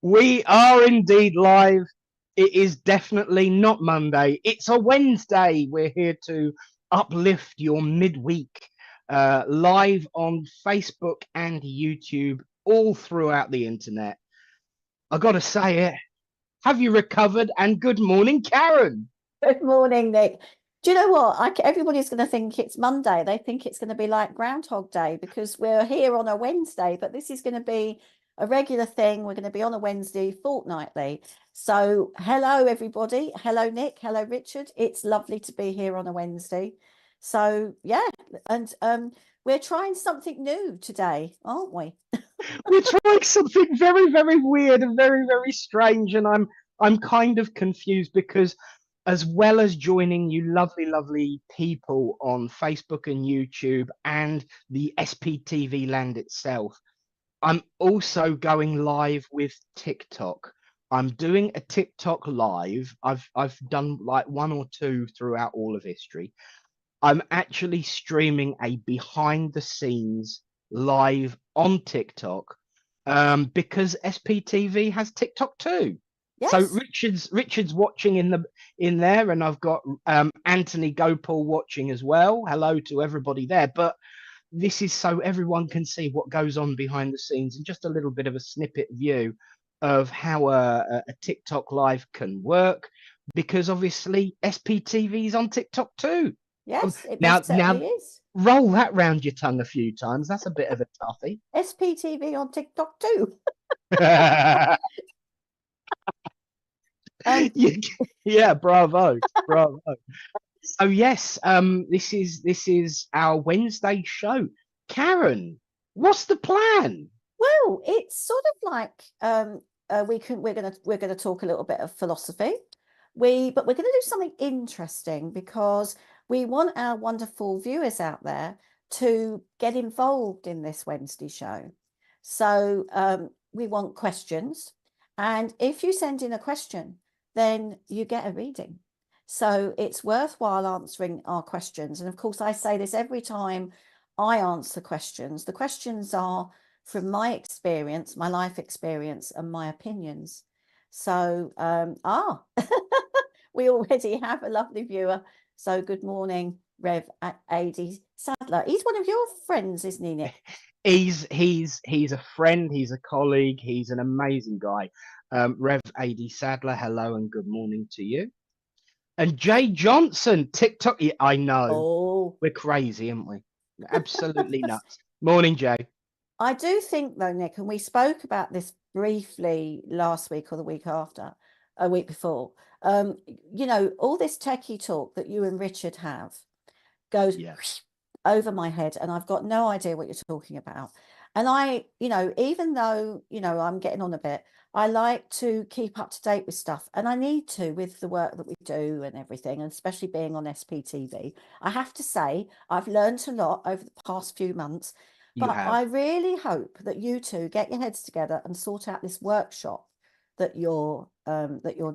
We are indeed live. It is definitely not Monday. It's a Wednesday. We're here to uplift your midweek, live on Facebook and YouTube, all throughout the internet. I got to say it. Have you recovered? And good morning, Karen. Good morning, Nick. Do you know what? Everybody's going to think it's Monday. They think it's going to be like Groundhog Day because we're here on a Wednesday, but this is going to be a regular thing. We're going to be on a Wednesday fortnightly. So hello, everybody. Hello, Nick. Hello, Richard. It's lovely to be here on a Wednesday. So yeah, and we're trying something new today, aren't we? We're trying something very, very weird and very, very strange, and I'm kind of confused because as well as joining you lovely, lovely people on Facebook and YouTube and the SPTV land itself, I'm also going live with TikTok. I'm doing a TikTok live. I've done like one or two throughout all of history. I'm actually streaming a behind the scenes live on TikTok because SPTV has TikTok too. So Yes. Richard's watching in there, and I've got Anthony Gopal watching as well. Hello to everybody there. But this is so everyone can see what goes on behind the scenes and just a little bit of a snippet view of how a TikTok live can work, because obviously SPTV is on TikTok too. Yes, it Now, most certainly is. roll that round your tongue a few times. That's a bit of a toughie. SPTV on TikTok too. Yeah, bravo, bravo. So yes, this is our Wednesday show. Karen, what's the plan? Well, it's sort of like we're gonna talk a little bit of philosophy. But we're gonna do something interesting because we want our wonderful viewers out there to get involved in this Wednesday show. So we want questions, and if you send in a question, then you get a reading. So it's worthwhile answering our questions. And of course, I say this every time I answer questions. The questions are from my experience, my life experience, and my opinions. So, we already have a lovely viewer. So, good morning, Rev AD Sadler. He's one of your friends, isn't he, Nick? He's a friend. He's a colleague. He's an amazing guy. Rev AD Sadler, hello and good morning to you. And Jay Johnson, TikTok. Yeah, I know. Oh, we're crazy, aren't we? Absolutely nuts. Morning, Jay. I do think, though, Nick, and we spoke about this briefly last week or the week after, a week before. All this techie talk that you and Richard have goes over my head, and I've got no idea what you're talking about. And even though, I'm getting on a bit, I like to keep up to date with stuff, and I need to with the work that we do and everything, and especially being on SPTV. I have to say, I've learned a lot over the past few months, but I really hope that you two get your heads together and sort out this workshop that you're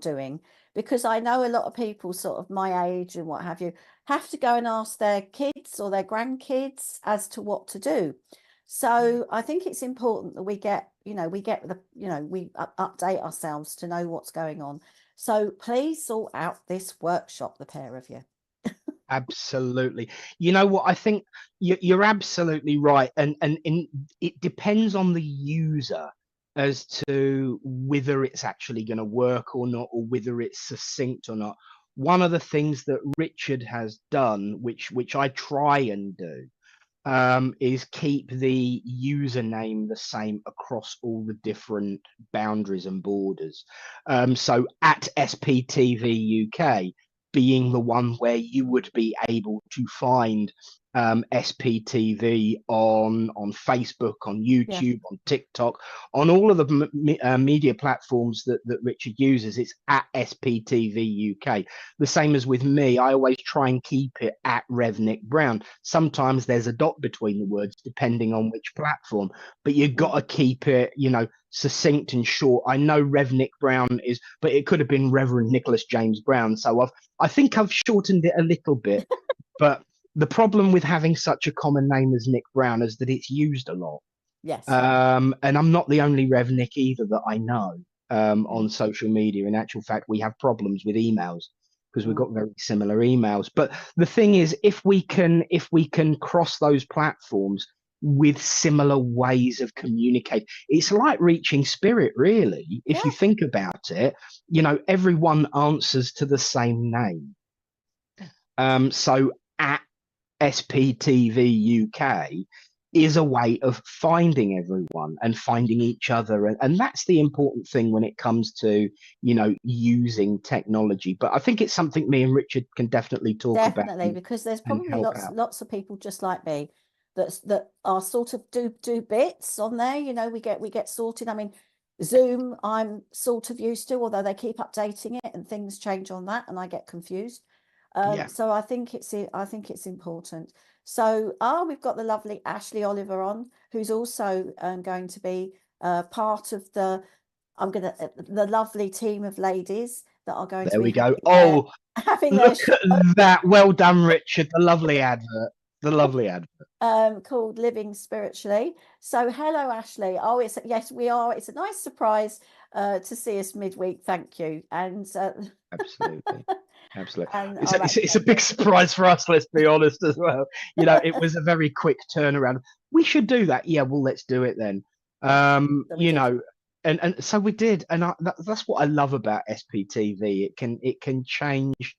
doing, because I know a lot of people sort of my age and what have you have to go and ask their kids or their grandkids as to what to do. So I think it's important that we update ourselves to know what's going on. So please sort out this workshop, the pair of you. Absolutely. You know what? I think you're absolutely right. And it depends on the user as to whether it's actually going to work or not, or whether it's succinct or not. One of the things that Richard has done, which I try and do, is keep the username the same across all the different boundaries and borders. So at SPTV UK being the one where you would be able to find SPTV on Facebook, on YouTube, on TikTok, on all of the media platforms that Richard uses. It's at SPTV UK. The same as with me, I always try and keep it at Rev Nick Brown. Sometimes there's a dot between the words depending on which platform, but you've got to keep it, succinct and short. I know Rev Nick Brown is, but it could have been Reverend Nicholas James Brown. So I think I've shortened it a little bit, but the problem with having such a common name as Nick Brown is that it's used a lot. Yes. And I'm not the only Rev Nick either that I know. on social media. In actual fact, we have problems with emails because we've Mm. got very similar emails. But the thing is, if we can cross those platforms with similar ways of communicate, it's like reaching spirit, really. If you Yeah, think about it, everyone answers to the same name. So at SPTV UK is a way of finding everyone and finding each other. And that's the important thing when it comes to, using technology. But I think it's something me and Richard can definitely talk about definitely, because there's and probably help out. lots of people just like me that are sort of do bits on there. We get sorted. I mean, Zoom, I'm sort of used to, although they keep updating it and things change on that, and I get confused. Yeah. So I think it's important. So we've got the lovely Ashley Oliver on, who's also going to be part of the lovely team of ladies that are going to There we be go. Oh, having their look show. at that. Well done, Richard. The lovely advert. The lovely advert. Called Living Spiritually. So hello, Ashley. Oh, yes, we are. It's a nice surprise to see us midweek. Thank you. And Absolutely. Absolutely. and It's a big surprise for us, let's be honest, as well. It was a very quick turnaround. We should do that. Yeah, well, let's do it then. so we did. And so we did. And that's what I love about SPTV. It can change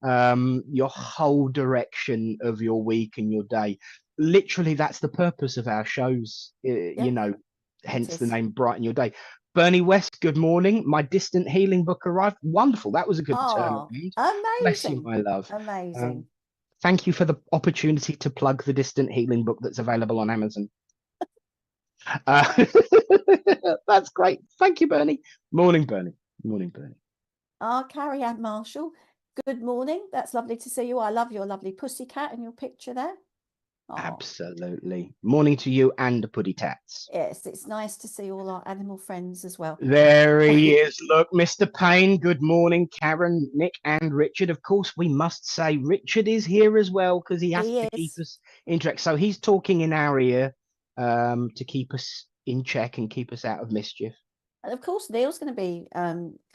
your whole direction of your week and your day. Literally, that's the purpose of our shows, hence the name Brighten Your Day. Bernie West, good morning. My Distant Healing book arrived. Wonderful. That was a good Oh, turnaround. Bless you, amazing. my love. Amazing. Thank you for the opportunity to plug the Distant Healing book that's available on Amazon. That's great. Thank you, Bernie. Morning, Bernie. Morning, Bernie. Carrie Ann Marshall, good morning. That's lovely to see you. I love your lovely pussycat in your picture there. Oh. Absolutely. Morning to you and the Puddy Tats. Yes, it's nice to see all our animal friends as well. There he is. Look, Mr. Payne, good morning. Karen, Nick, and Richard. Of course, we must say Richard is here as well because he has to keep us in check. So he's talking in our ear to keep us in check and keep us out of mischief. And of course, Neil's going to be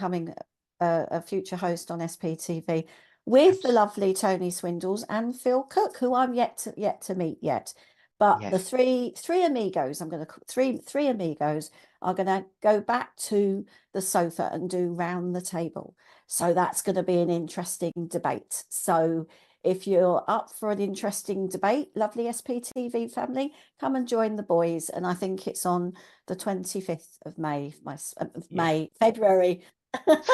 coming a future host on SPTV with the lovely Tony Swindles and Phil Cook, who I'm yet to meet yet. But the three amigos, three amigos are going to go back to the sofa and do round the table. So that's going to be an interesting debate. So if you're up for an interesting debate, lovely SPTV family, come and join the boys. And I think it's on the 25th of May, February.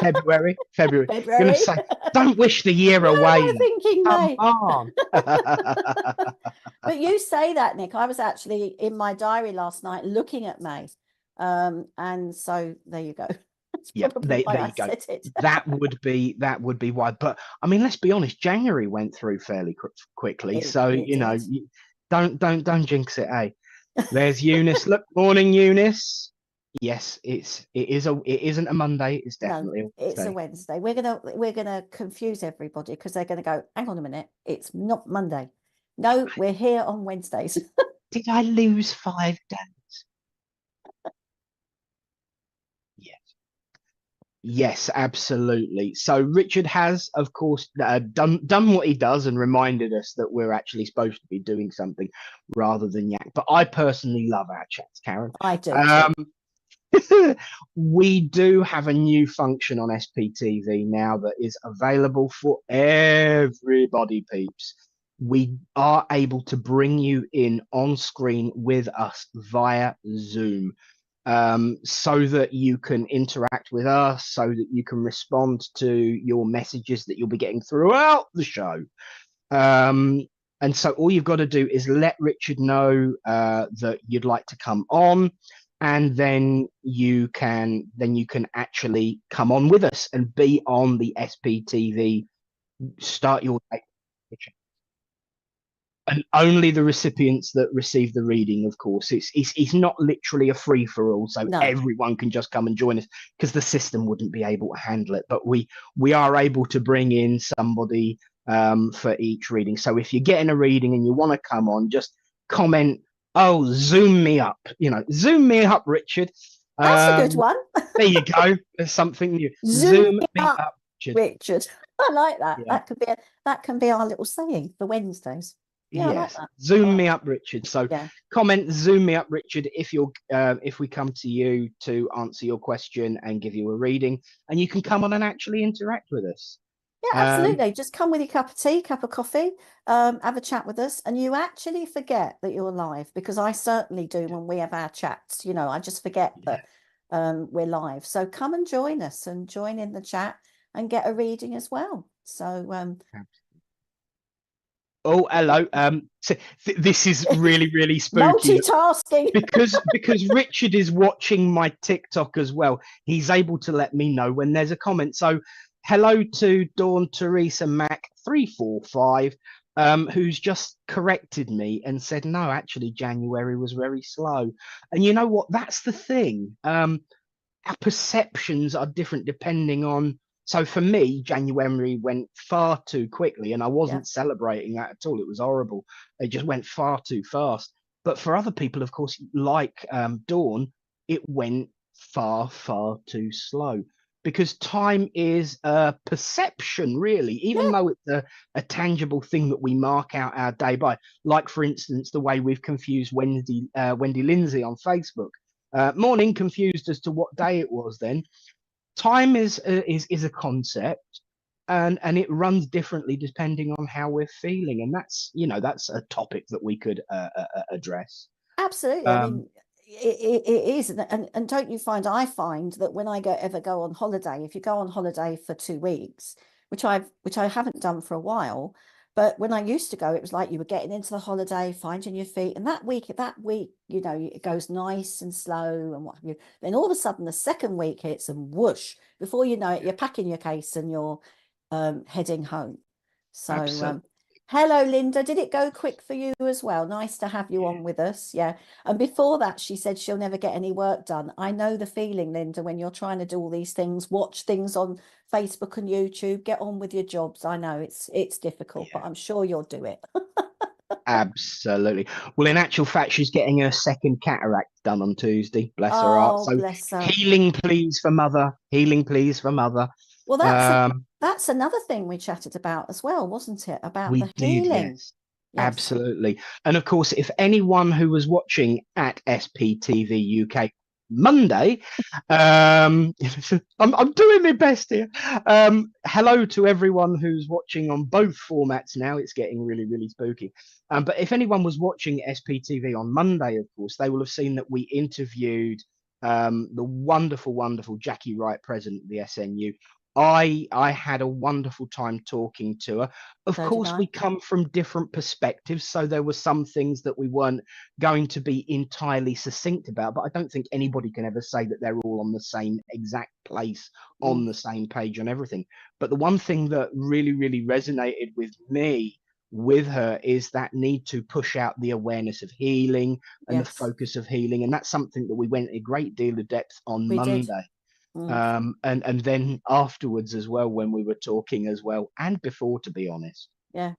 February. You're going to say, don't wish the year away. I'm thinking May. Come on. But you say that, Nick. I was actually in my diary last night looking at May. And so there you go. Yeah, there you go. that would be why. But I mean, let's be honest, January went through fairly quickly. Don't jinx it, eh? There's Eunice. Look, morning, Eunice. Yes, it isn't a Monday. It's definitely a Wednesday. We're gonna confuse everybody because they're gonna go, hang on a minute, it's not Monday. No, we're here on Wednesdays. Did I lose 5 days? Yes, absolutely. So Richard has, of course, done what he does and reminded us that we're actually supposed to be doing something rather than yak. But I personally love our chats, Karen. I do. We do have a new function on SPTV now that is available for everybody, peeps. We are able to bring you in on screen with us via Zoom. So that you can interact with us, so that you can respond to your messages that you'll be getting throughout the show. And so all you've got to do is let Richard know that you'd like to come on, and then you can actually come on with us and be on the SPTV Start Your Day. And only the recipients that receive the reading, of course. It's not literally a free for all, so everyone can just come and join us because the system wouldn't be able to handle it. But we are able to bring in somebody for each reading. So if you're getting a reading and you want to come on, just comment, "Oh, zoom me up," zoom me up, Richard. That's a good one. There you go. There's something new. Zoom me Me up, up, Richard. Richard. I like that. Yeah. That can be our little saying for Wednesdays. Yeah, I like Yes. that. Zoom me up, Richard. So Yeah. comment, zoom me up, Richard, if we come to you to answer your question and give you a reading, and you can come on and actually interact with us. Yeah, absolutely. Just come with your cup of tea, cup of coffee, have a chat with us, and you actually forget that you're live, because I certainly do when we have our chats. I just forget Yeah. that we're live. So come and join us and join in the chat and get a reading as well. So Oh, hello. So this is really, really spooky multitasking. because Richard is watching my TikTok as well. He's able to let me know when there's a comment. So, hello to Dawn Teresa Mac 345, who's just corrected me and said no, actually January was very slow. And you know what? That's the thing. Our perceptions are different depending on. So for me, January went far too quickly, and I Yeah, wasn't celebrating that at all. It was horrible. It just went far too fast. But for other people, of course, like Dawn, it went far, far too slow, because time is a perception, really, even yeah, though it's a tangible thing that we mark out our day by. Like, for instance, the way we've confused Wendy Lindsay on Facebook. Morning, confused as to what day it was. Then time is a concept, and it runs differently depending on how we're feeling, and that's a topic that we could address. absolutely. I Um, mean, it is, and don't you find? I find that when I ever go on holiday, if you go on holiday for 2 weeks, which I haven't done for a while, but when I used to go, it was like you were getting into the holiday, finding your feet, and that week, it goes nice and slow and what have you. Then all of a sudden, the second week hits, and whoosh! Before you know it, you're packing your case and you're heading home. So, absolutely. hello, Linda. Did it go quick for you as well? Nice to have you on with us. Yeah. And before that, she said she'll never get any work done. I know the feeling, Linda, when you're trying to do all these things, watch things on Facebook and YouTube, get on with your jobs. I know it's difficult, but Yeah, I'm sure you'll do it. absolutely. Well, in actual fact, she's getting her second cataract done on Tuesday. Bless her heart. Oh, So bless her. healing, please, for mother. Healing, please, for mother. Well, Um, that's another thing we chatted about as well, wasn't it? About we the did, healing. yes. Yes. Absolutely. And of course, if anyone who was watching at SPTV UK Monday, I'm doing my best here. Hello to everyone who's watching on both formats now. It's getting really, really spooky. But if anyone was watching SPTV on Monday, of course, they will have seen that we interviewed the wonderful, wonderful Jackie Wright, president of the SNU. I had a wonderful time talking to her. Of So did course, we I. come from different perspectives, so there were some things that we weren't going to be entirely succinct about, but I don't think anybody can ever say that they're all on the same exact place, on Mm, the same page on everything. But the one thing that really, really resonated with me with her is that need to push out the awareness of healing and the yes, focus of healing. And that's something that we went a great deal of depth on we did. Monday. Mm, And then afterwards as well, when we were talking as well, and before, to be honest. yeah.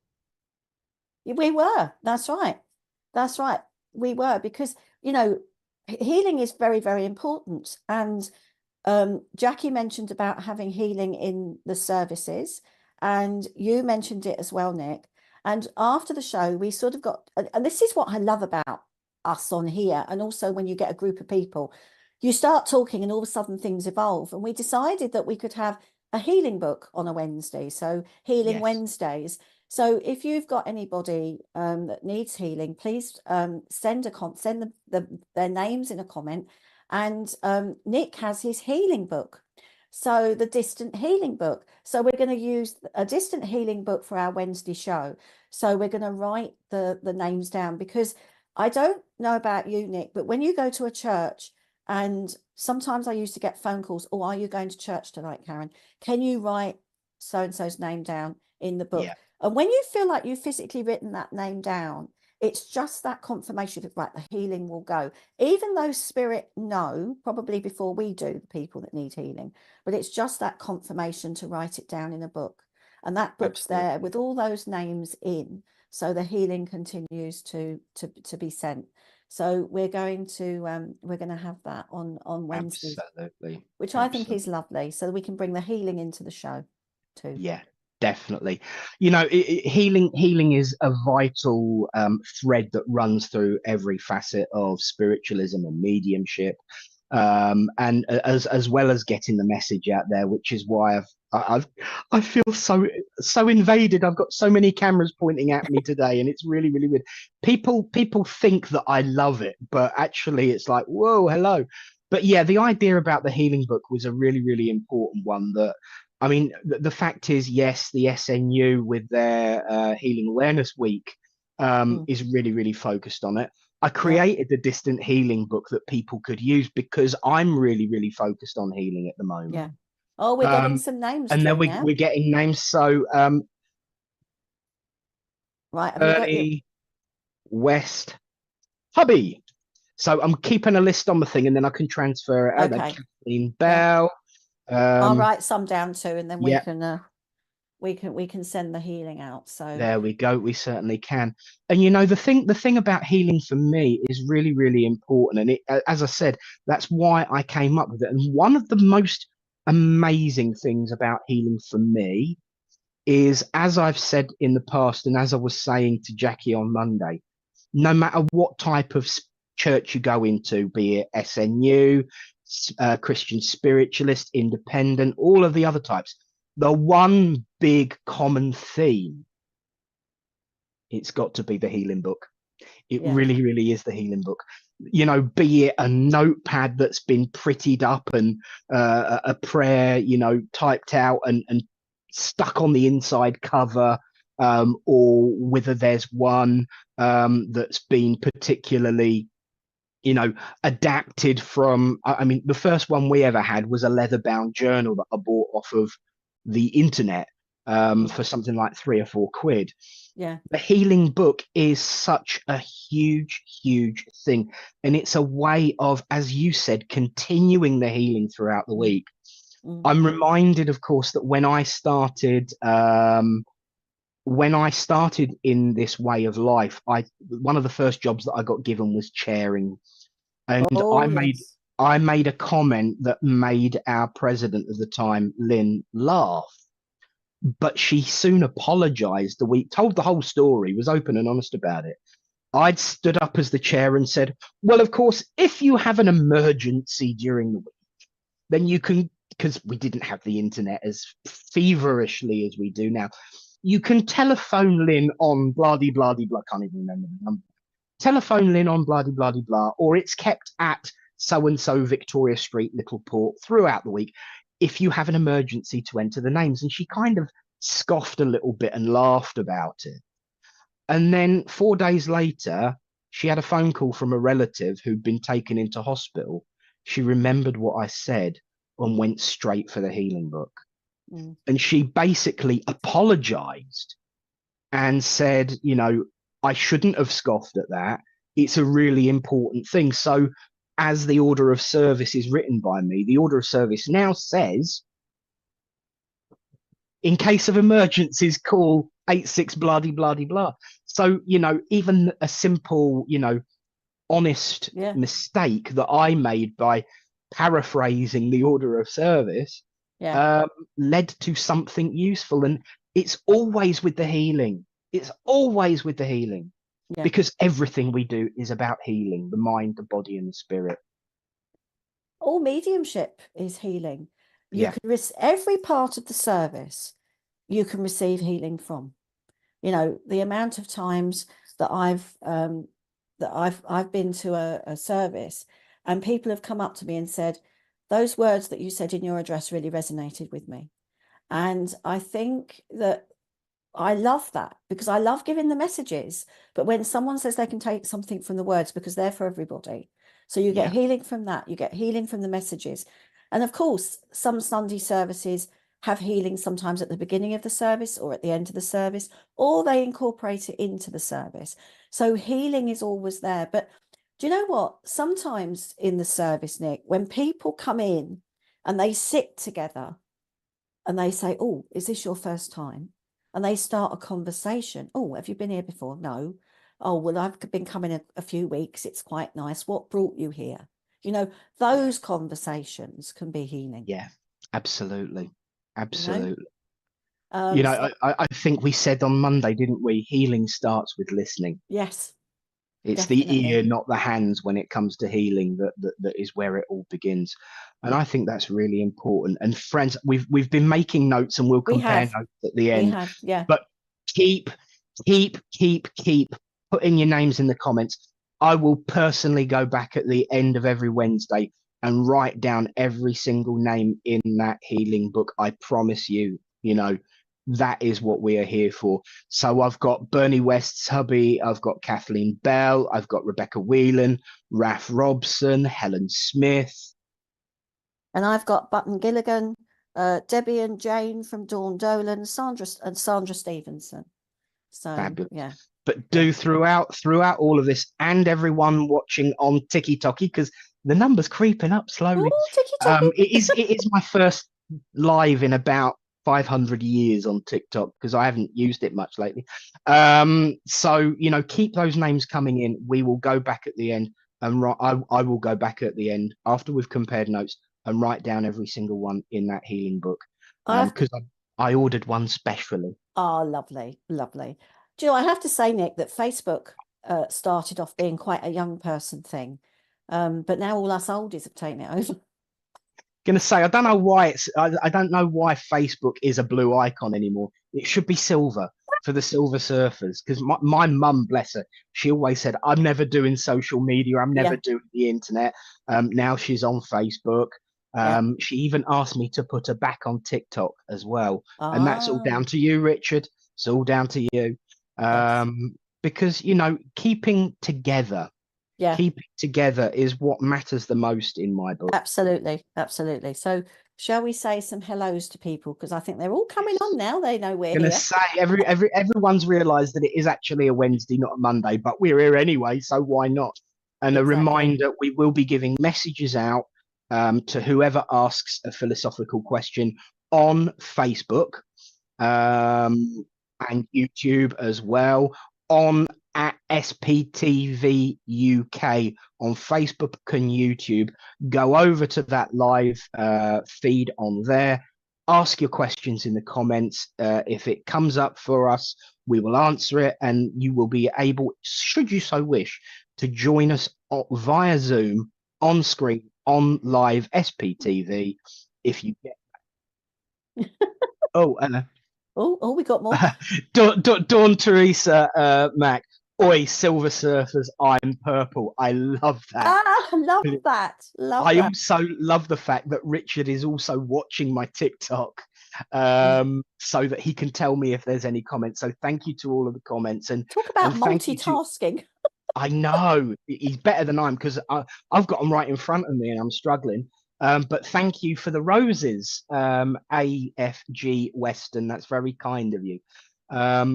We were. That's right. That's right. We were, because, healing is very, very important. And Jackie mentioned about having healing in the services, and you mentioned it as well, Nick. And after the show, we sort of got, and this is what I love about us on here, and also when you get a group of people, you start talking, and all of a sudden things evolve. And we decided that we could have a healing book on a Wednesday, so Healing Yes. Wednesdays. So if you've got anybody that needs healing, please send their names in a comment. And Nick has his healing book, so the distant healing book. So we're going to use a distant healing book for our Wednesday show. So we're going to write the names down, because I don't know about you, Nick, but when you go to a church, and sometimes I used to get phone calls, oh, are you going to church tonight, Karen? Can you write so and so's name down in the book? Yeah. And when you feel like you've physically written that name down, it's just that confirmation of, right, the healing will go. Even though spirit know, probably before we do, the people that need healing, but it's just that confirmation to write it down in a book. And that book's there Absolutely. with all those names in, so the healing continues to be sent. So we're going to have that on Wednesdays, Absolutely. which I think is lovely, so that we can bring the healing into the show too. Yeah, definitely. You know, healing is a vital thread that runs through every facet of spiritualism and mediumship, and as well as getting the message out there, which is why I feel so invaded. I've got so many cameras pointing at me today, and it's really really weird. People think that I love it, but actually, it's like, whoa, hello. But yeah, the idea about the healing book was a really really important one. That I mean, the fact is, yes, the SNU with their Healing Awareness Week is really, really focused on it. I created the distant healing book that people could use because I'm really, really focused on healing at the moment. Yeah. Oh, we're getting some names and then through now. we're getting names. So right, have you got your... West Hubby. So I'm keeping a list on the thing, and then I can transfer it. Okay. Kathleen Bell. I'll write some down too, and then yeah. we can send the healing out. So there we go. We certainly can. And you know, the thing about healing for me is really, really important. And it, as I said, that's why I came up with it. And one of the most amazing things about healing for me is, as I've said in the past, and as I was saying to Jackie on Monday, no matter what type of church you go into, be it SNU, Christian spiritualist, independent, all of the other types, the one big common theme, it's got to be the healing book. It really, really is the healing book. You know, be it a notepad that's been prettied up and a prayer, you know, typed out and stuck on the inside cover, or whether there's one that's been particularly, you know, adapted from. I mean, the first one we ever had was a leather-bound journal that I bought off of the internet for something like £3 or £4. yeah. The healing book is such a huge, huge thing. And it's a way of, as you said, continuing the healing throughout the week. I'm reminded, of course, that when I started in this way of life, one of the first jobs that I got given was chairing. And I made a comment that made our president at the time, Lynn, laugh. But she soon apologized told the whole story, was open and honest about it. I'd stood up as the chair and said, well, of course, if you have an emergency during the week, then you can, because we didn't have the internet as feverishly as we do now, you can telephone Lynn on blah, blah, blah, blah, can't even remember the number. Telephone Lynn on blah, blah, blah, blah, or it's kept at so-and-so Victoria Street, Little Port throughout the week if you have an emergency to enter the names. And she kind of scoffed a little bit and laughed about it. And then 4 days later, she had a phone call from a relative who'd been taken into hospital. She remembered what I said and went straight for the healing book. And she basically apologized and said, you know, I shouldn't have scoffed at that. It's a really important thing. So as the order of service is written by me, the order of service now says, in case of emergencies, call 86 blah, blah, blah, blah. So, you know, even a simple, you know, honest mistake that I made by paraphrasing the order of service led to something useful. And it's always with the healing. It's always with the healing. Because everything we do is about healing, the mind, the body, and the spirit. All mediumship is healing. You can every part of the service you can receive healing from. You know, the amount of times that I've been to a service and people have come up to me and said, those words that you said in your address really resonated with me. And I think that I love that, because I love giving the messages. But when someone says they can take something from the words, because they're for everybody. So you get healing from that. You get healing from the messages. And of course, some Sunday services have healing sometimes at the beginning of the service or at the end of the service, or they incorporate it into the service. So healing is always there. But do you know what? Sometimes in the service, Nick, when people come in and they sit together and they say, oh, is this your first time? And they start a conversation. Oh, have you been here before? No. oh, well, I've been coming a few weeks. It's quite nice. What brought you here? You know, those conversations can be healing. Yeah, absolutely. You know? Absolutely. So, I think we said on Monday, didn't we? Healing starts with listening. yes, It's the definitely. ear, not the hands, when it comes to healing. That is where it all begins, and I think that's really important. And friends, we've been making notes, and we'll We compare have. notes at the We end. have. Yeah. But keep, keep putting your names in the comments. I will personally go back at the end of every Wednesday and write down every single name in that healing book. I promise you, that is what we are here for. So I've got Bernie West's hubby, I've got Kathleen Bell, I've got Rebecca Whelan, Raf Robson, Helen Smith. And I've got Button Gilligan, Debbie and Jane from Dawn Dolan, Sandra Stevenson. So Fabulous. yeah. But do throughout all of this, and everyone watching on TikTok, because the number's creeping up slowly. Ooh, TikTok. It is my first live in about 500 years on TikTok, because I haven't used it much lately. So keep those names coming in. We will go back at the end, and I will go back at the end after we've compared notes and write down every single one in that healing book, because I ordered one specially. Oh, lovely, lovely. Do you know, I have to say, Nick, that Facebook started off being quite a young person thing, but now all us oldies have taken it over. Gonna say, I don't know why I don't know why Facebook is a blue icon anymore. It should be silver for the silver surfers, because my mum, bless her, she always said, I'm never doing social media, I'm never Yeah. doing the internet. Now she's on Facebook. Yeah. She even asked me to put her back on TikTok as well, and that's all Ah, down to you, Richard. It's all down to you. yes. Because keeping together Yeah, is what matters the most in my book. absolutely, absolutely. So shall we say some hellos to people? Because I think they're all coming on now. They know we're Gonna here. say everyone's realised that it is actually a Wednesday, not a Monday, but we're here anyway, so why not? And a Exactly. reminder: we will be giving messages out to whoever asks a philosophical question on Facebook and YouTube as well, on at SPTV UK on Facebook and YouTube. Go over to that live feed on there. Ask your questions in the comments. If it comes up for us, we will answer it, and you will be able, should you so wish, to join us via Zoom on screen on live SPTV if you get. Oh, and Oh, we got more. Dawn Teresa Mac. Oi, Silver Surfers, I'm purple. I love that. Ah, love that. Love I that. also love the fact that Richard is also watching my TikTok, so that he can tell me if there's any comments. So thank you to all of the comments, and Talk about thank you to. multitasking. I know he's better than I am, because I've got them right in front of me and I'm struggling. But thank you for the roses, AFG Western. That's very kind of you.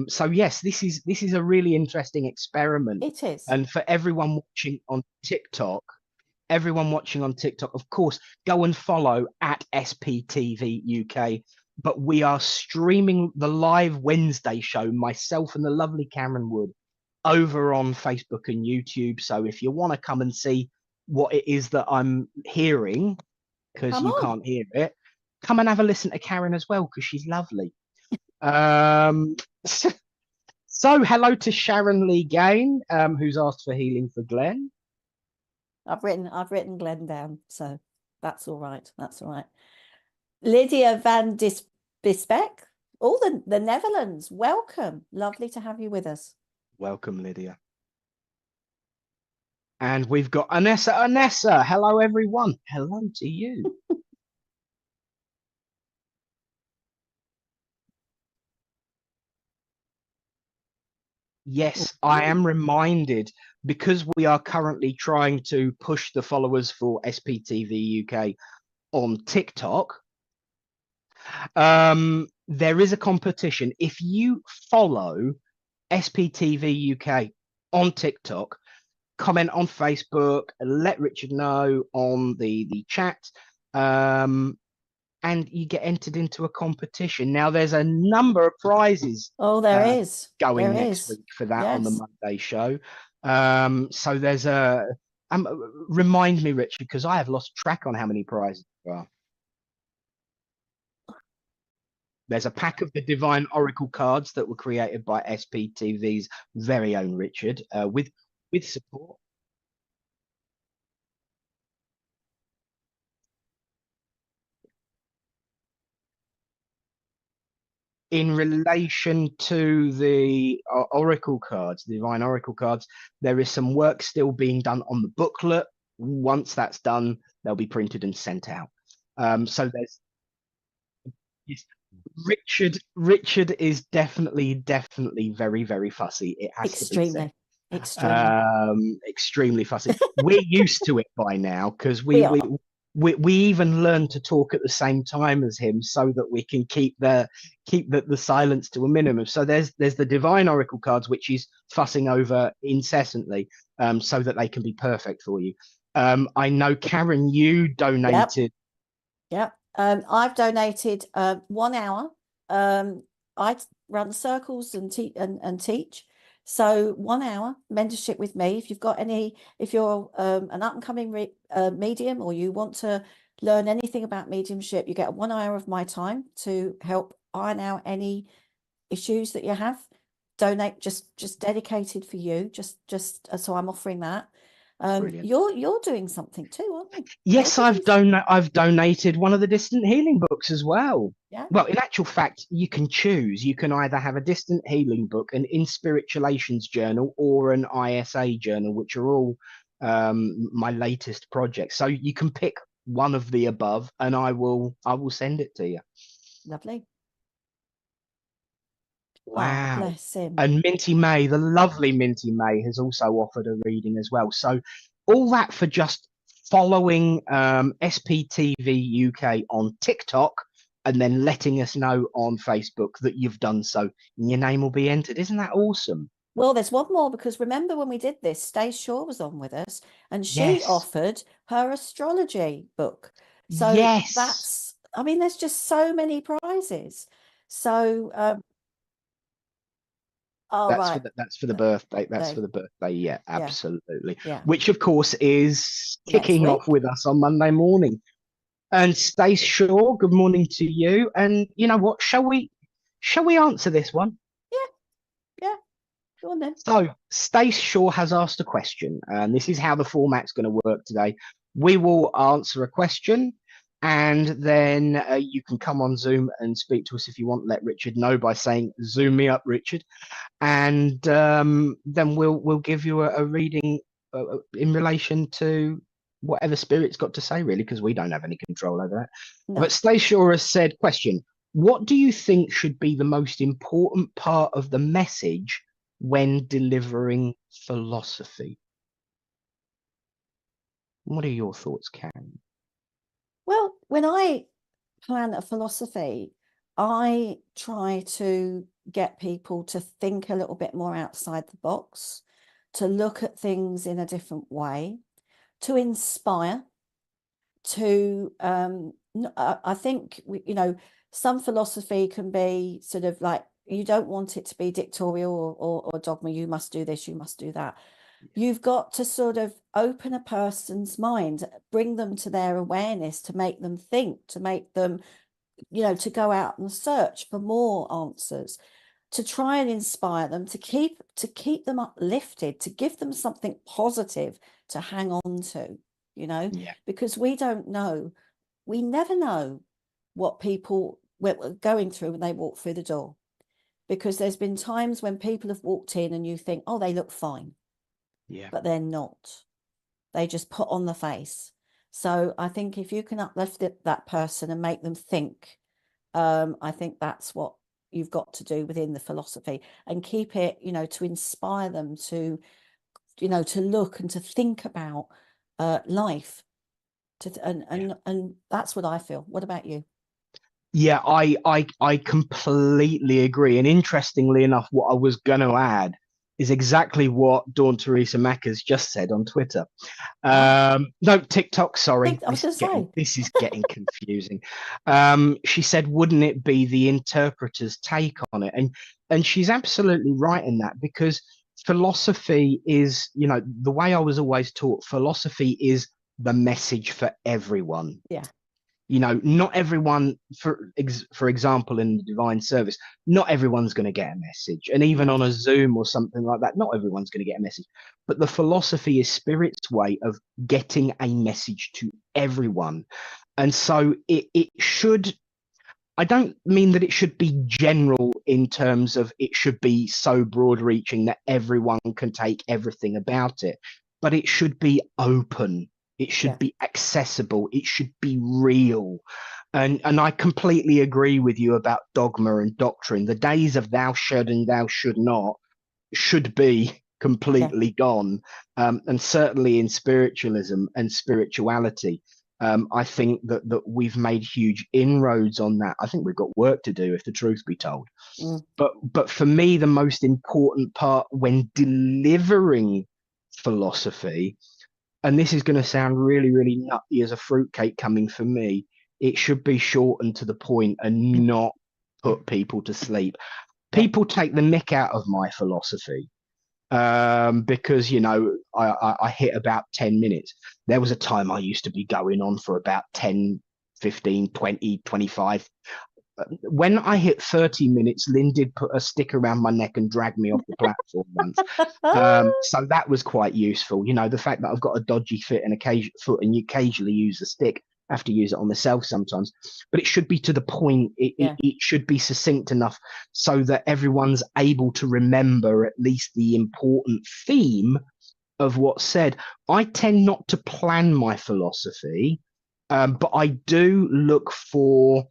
So yes, this is a really interesting experiment. It is. And for everyone watching on TikTok, of course, go and follow at SPTV UK. But we are streaming the live Wednesday show, myself and the lovely Cameron Wood, over on Facebook and YouTube. So if you want to come and see what it is that I'm hearing, because Come you on. can't hear it, come and have a listen to Karen as well, because she's lovely. So hello to Sharon Lee Gain, who's asked for healing for Glenn. I've written Glenn down, so that's all right. That's all right. Lydia van Bisbeck, all the Netherlands. Welcome. Lovely to have you with us. Welcome, Lydia. And we've got Anessa. Hello, everyone. Hello to you. Yes, I am reminded, because we are currently trying to push the followers for SPTV UK on TikTok. There is a competition. If you follow SPTV UK on TikTok, comment on Facebook, let Richard know on the chat. and you get entered into a competition. Now, there's a number of prizes Oh, there is. going There next is. week for that on the Yes. Monday show. So there's a remind me, Richard, because I have lost track on how many prizes there are. There's a pack of the Divine Oracle cards that were created by SPTV's very own Richard, with support. In relation to the Oracle cards, the Divine Oracle cards, there is some work still being done on the booklet. Once that's done, they'll be printed and sent out. So there's yes, Richard is definitely very, very fussy. It has to be said. Extremely. Extremely fussy. We're used to it by now because We are. we even learn to talk at the same time as him so that we can keep the silence to a minimum. So there's the Divine Oracle cards, which he's fussing over incessantly, so that they can be perfect for you. I know, Karen, you donated. Yep. I've donated 1 hour. I run circles and teach. So 1 hour mentorship with me. If you're an up and coming medium, or you want to learn anything about mediumship, you get 1 hour of my time to help iron out any issues that you have. Donate just dedicated for you. Just so I'm offering that. You're doing something too, aren't you? Yes, I've donated one of the distant healing books as well. Yeah. Well, in actual fact, you can choose. You can either have a distant healing book, an inspiritualations journal, or an ISA journal, which are all my latest projects. So you can pick one of the above, and I will send it to you. Lovely. Wow. Oh, bless him. And Minty May, the lovely Minty May, has also offered a reading as well. So all that for just following SPTV UK on TikTok and then letting us know on Facebook that you've done so, and your name will be entered. Isn't that awesome? Well, there's one more, because remember when we did this, Stace Shaw was on with us, and she Yes. offered her astrology book. So yes. I mean, there's just so many prizes. So that's for the birthday. That's for the birthday. Yeah, absolutely. Yeah. Which of course is kicking off with us on Monday morning. And Stace Shaw, good morning to you. And you know what? Shall we answer this one? Yeah. Go on then. So Stace Shaw has asked a question, and this is how the format's going to work today. We will answer a question, and then you can come on Zoom and speak to us if you want. Let Richard know by saying, "Zoom me up, Richard," and then we'll give you a reading in relation to whatever Spirit's got to say, really, because we don't have any control over that. No. But Stace Shaw has said, question, what do you think should be the most important part of the message when delivering philosophy? What are your thoughts, Karen? Well, when I plan a philosophy, I try to get people to think a little bit more outside the box, to look at things in a different way, to inspire, to I think some philosophy can be sort of like, you don't want it to be dictatorial or dogma. You must do this, you must do that. You've got to sort of open a person's mind, bring them to their awareness, to make them think, to make them, to go out and search for more answers, to try and inspire them, to keep them uplifted, to give them something positive to hang on to, because we never know what people were going through when they walked through the door. Because there's been times when people have walked in and you think, oh, they look fine. Yeah. But they're not. They just put on the face. So I think if you can uplift that person and make them think, I think that's what you've got to do within the philosophy, and keep it, to inspire them to, to look and to think about life. And that's what I feel. What about you? Yeah, I completely agree. And interestingly enough, what I was going to add is exactly what Dawn Teresa Mack has just said on Twitter. Oh, No, TikTok, sorry. I was going to say, This is getting confusing. She said, wouldn't it be the interpreter's take on it? And she's absolutely right in that, because philosophy is, the way I was always taught, philosophy is the message for everyone. yeah, Not everyone, for example, in the divine service, not everyone's going to get a message. And even no, on a Zoom or something like that, not everyone's going to get a message. But the philosophy is Spirit's way of getting a message to everyone. And so it should, I don't mean that it should be general in terms of it should be so broad reaching that everyone can take everything about it, but it should be open. It should yeah, be accessible. It should be real. And I completely agree with you about dogma and doctrine. The days of thou should and thou should not should be yeah, completely gone. And certainly in spiritualism and spirituality, I think that we've made huge inroads on that. I think we've got work to do, if the truth be told. mm, But for me, the most important part when delivering philosophy, and this is going to sound really, really nutty as a fruitcake coming from me, it should be short and to the point and not put people to sleep. yeah, People take the mick out of my philosophy, because I hit about 10 minutes. There was a time I used to be going on for about 10, 15, 20, 25. When I hit 30 minutes, Lynn did put a stick around my neck and drag me off the platform once. So that was quite useful. The fact that I've got a dodgy foot and occasionally use the stick. I have to use it on myself sometimes, but it should be to the point. yeah, It should be succinct enough so that everyone's able to remember at least the important theme of what's said. I tend not to plan my philosophy, but I do look for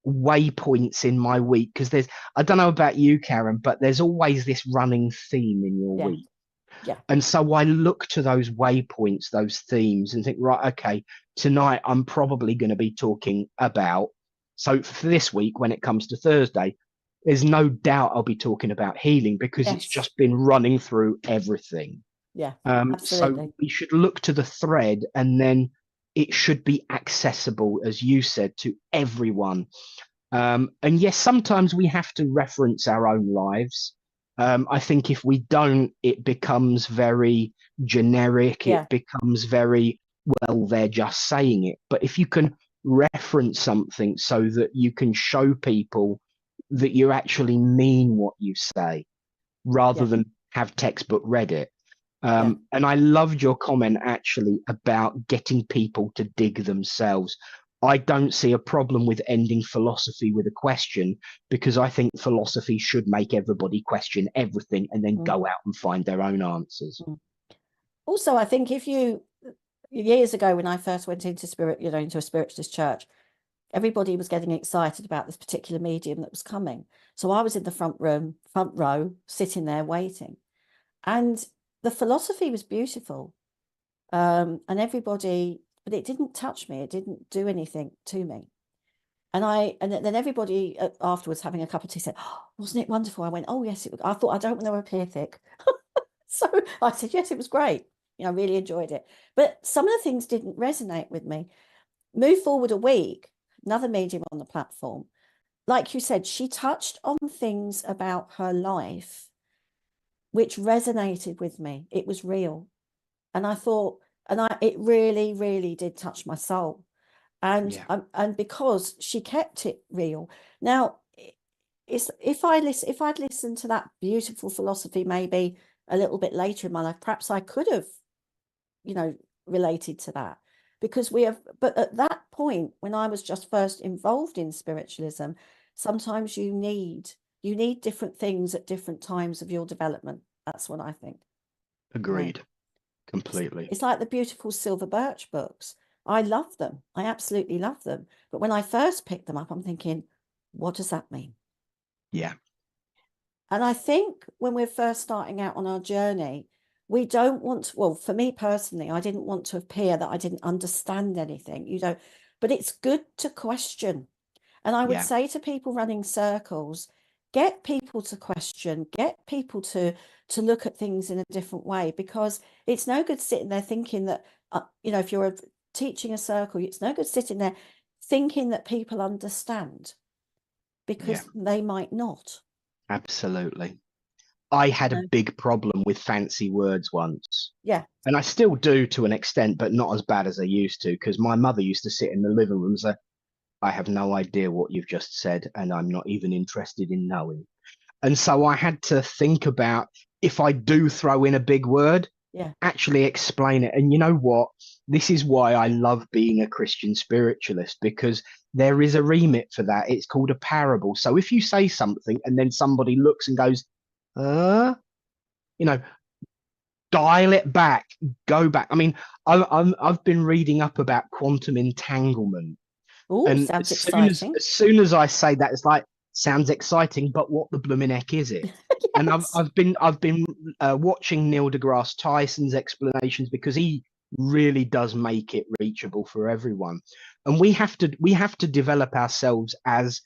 waypoints in my week, because I don't know about you, Karen, but there's always this running theme in your yeah, week. yeah, And so I look to those waypoints, those themes, and think, right, okay, tonight I'm probably going to be talking about. So for this week, when it comes to Thursday, there's no doubt I'll be talking about healing, because it's yes, just been running through everything. yeah, So absolutely, we should look to the thread, and then it should be accessible, as you said, to everyone. And yes, sometimes we have to reference our own lives. I think if we don't, it becomes very generic. It yeah, becomes very, well, they're just saying it. But if you can reference something so that you can show people that you actually mean what you say, rather yeah, than have textbook read it. yeah, And I loved your comment actually about getting people to dig themselves. I don't see a problem with ending philosophy with a question, because I think philosophy should make everybody question everything and then mm, go out and find their own answers. mm. Also, I think if you, years ago when I first went into into a spiritualist church, everybody was getting excited about this particular medium that was coming. So I was in the front row, sitting there waiting. And the philosophy was beautiful. And everybody, but it didn't touch me. It didn't do anything to me. And then everybody afterwards, having a cup of tea, said, oh, wasn't it wonderful? I went, oh, yes. I thought, I don't want to appear thick. So I said, yes, it was great. I really enjoyed it. But some of the things didn't resonate with me. Move forward a week, another medium on the platform. Like you said, she touched on things about her life which resonated with me. It was real. And I thought, it really, really did touch my soul. And Yeah. and because she kept it real. Now, if I'd listened to that beautiful philosophy maybe a little bit later in my life, perhaps I could have, related to that, because but at that point, when I was just first involved in spiritualism, sometimes you need different things at different times of your development. That's what I think. Agreed. It's, Completely. it's like the beautiful silver birch books. I love them. I absolutely love them. But when I first picked them up, I'm thinking, what does that mean? Yeah. And I think when we're first starting out on our journey, we don't want to, well, for me personally, I didn't want to appear that I didn't understand anything, but it's good to question. And I would Yeah. say to people running circles, get people to question, get people to look at things in a different way, because it's no good sitting there thinking that, you know, if you're teaching a circle, it's no good sitting there thinking that people understand, because they might not. Absolutely. I had a big problem with fancy words once. Yeah. And I still do to an extent, but not as bad as I used to, because my mother used to sit in the living room and say, I have no idea what you've just said, and I'm not even interested in knowing. And so I had to think about, if I do throw in a big word, actually explain it. And you know what? This is why I love being a Christian spiritualist, because there is a remit for that. It's called a parable. So if you say something and then somebody looks and goes, you know, dial it back, go back. I mean, I've been reading up about quantum entanglement. Oh, And sounds exciting. as soon as I say that, it's like, sounds exciting, but what the blooming heck is it? Yes. And I've been watching Neil deGrasse Tyson's explanations, because he really does make it reachable for everyone. And we have to develop ourselves as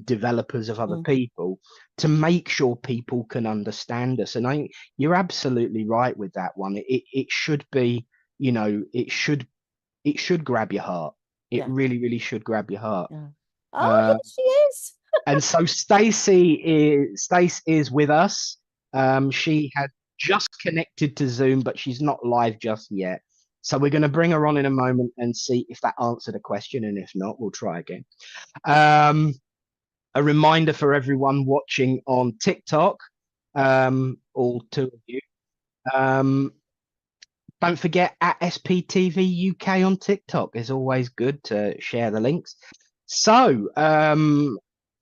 developers of other people, to make sure people can understand us. And you're absolutely right with that one. It should be, you know, it should grab your heart. It really, really should grab your heart. Oh, here she is. And so Stace is with us. She had just connected to Zoom, but she's not live just yet. So we're going to bring her on in a moment and see if that answered a question. And if not, we'll try again. A reminder for everyone watching on TikTok, all two of you. Don't forget, at SPTV UK on TikTok. It's always good to share the links. So,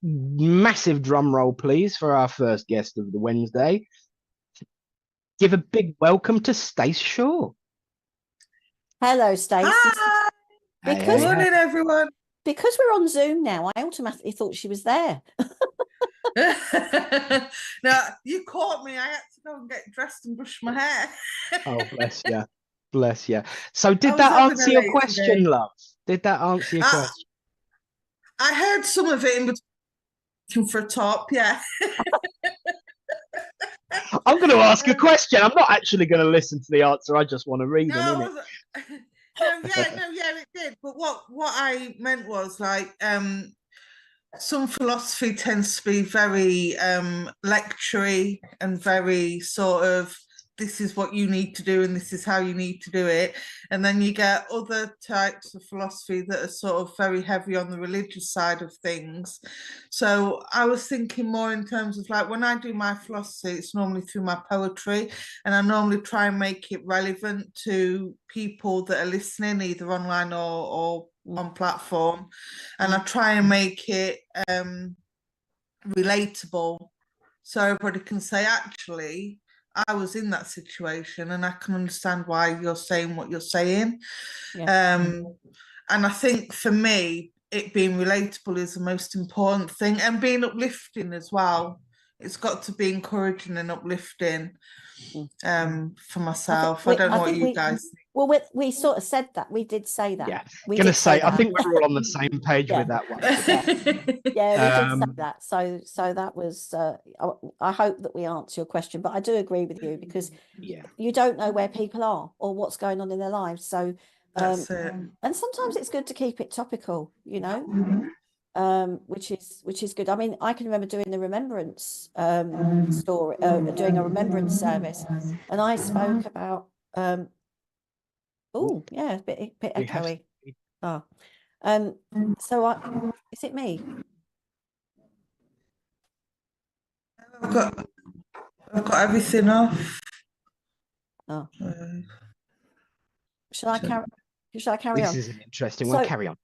massive drum roll, please, for our first guest of the Wednesday. Give a big welcome to Stace Shaw. Hello, Stace. Hi. Because Good morning, everyone. Because we're on Zoom now, I automatically thought she was there. Now, you caught me. I had to go and get dressed and brush my hair. Oh, bless you. Bless you. So did that answer your question, love? Did that answer your question? I heard some of it in between for a top, yeah. I'm going to ask a question. I'm not actually going to listen to the answer. I just want to read them, innit? Yeah, it did. But what I meant was, like, some philosophy tends to be very lectury and very sort of, this is what you need to do and this is how you need to do it. And then you get other types of philosophy that are sort of very heavy on the religious side of things. So I was thinking more in terms of, like, when I do my philosophy, it's normally through my poetry, and I normally try and make it relevant to people that are listening, either online or on platform. And I try and make it relatable, so everybody can say, actually, I was in that situation and I can understand why you're saying what you're saying. And I think for me, it being relatable is the most important thing, and being uplifting as well. It's got to be encouraging and uplifting for myself. I don't know what you guys think. Well, we sort of said that. We did say that. Yeah, we gonna did say I think we're all on the same page with that one. Yeah, we did say that. So that was. I hope that we answer your question, but I do agree with you, because you don't know where people are or what's going on in their lives. So that's it. And sometimes it's good to keep it topical, you know, which is good. I mean, I can remember doing the remembrance story, doing a remembrance service, and I spoke about. Oh, yeah, a bit echoey. So is it me? I've got everything off. Oh. Shall I carry on? This is an interesting one. Carry on.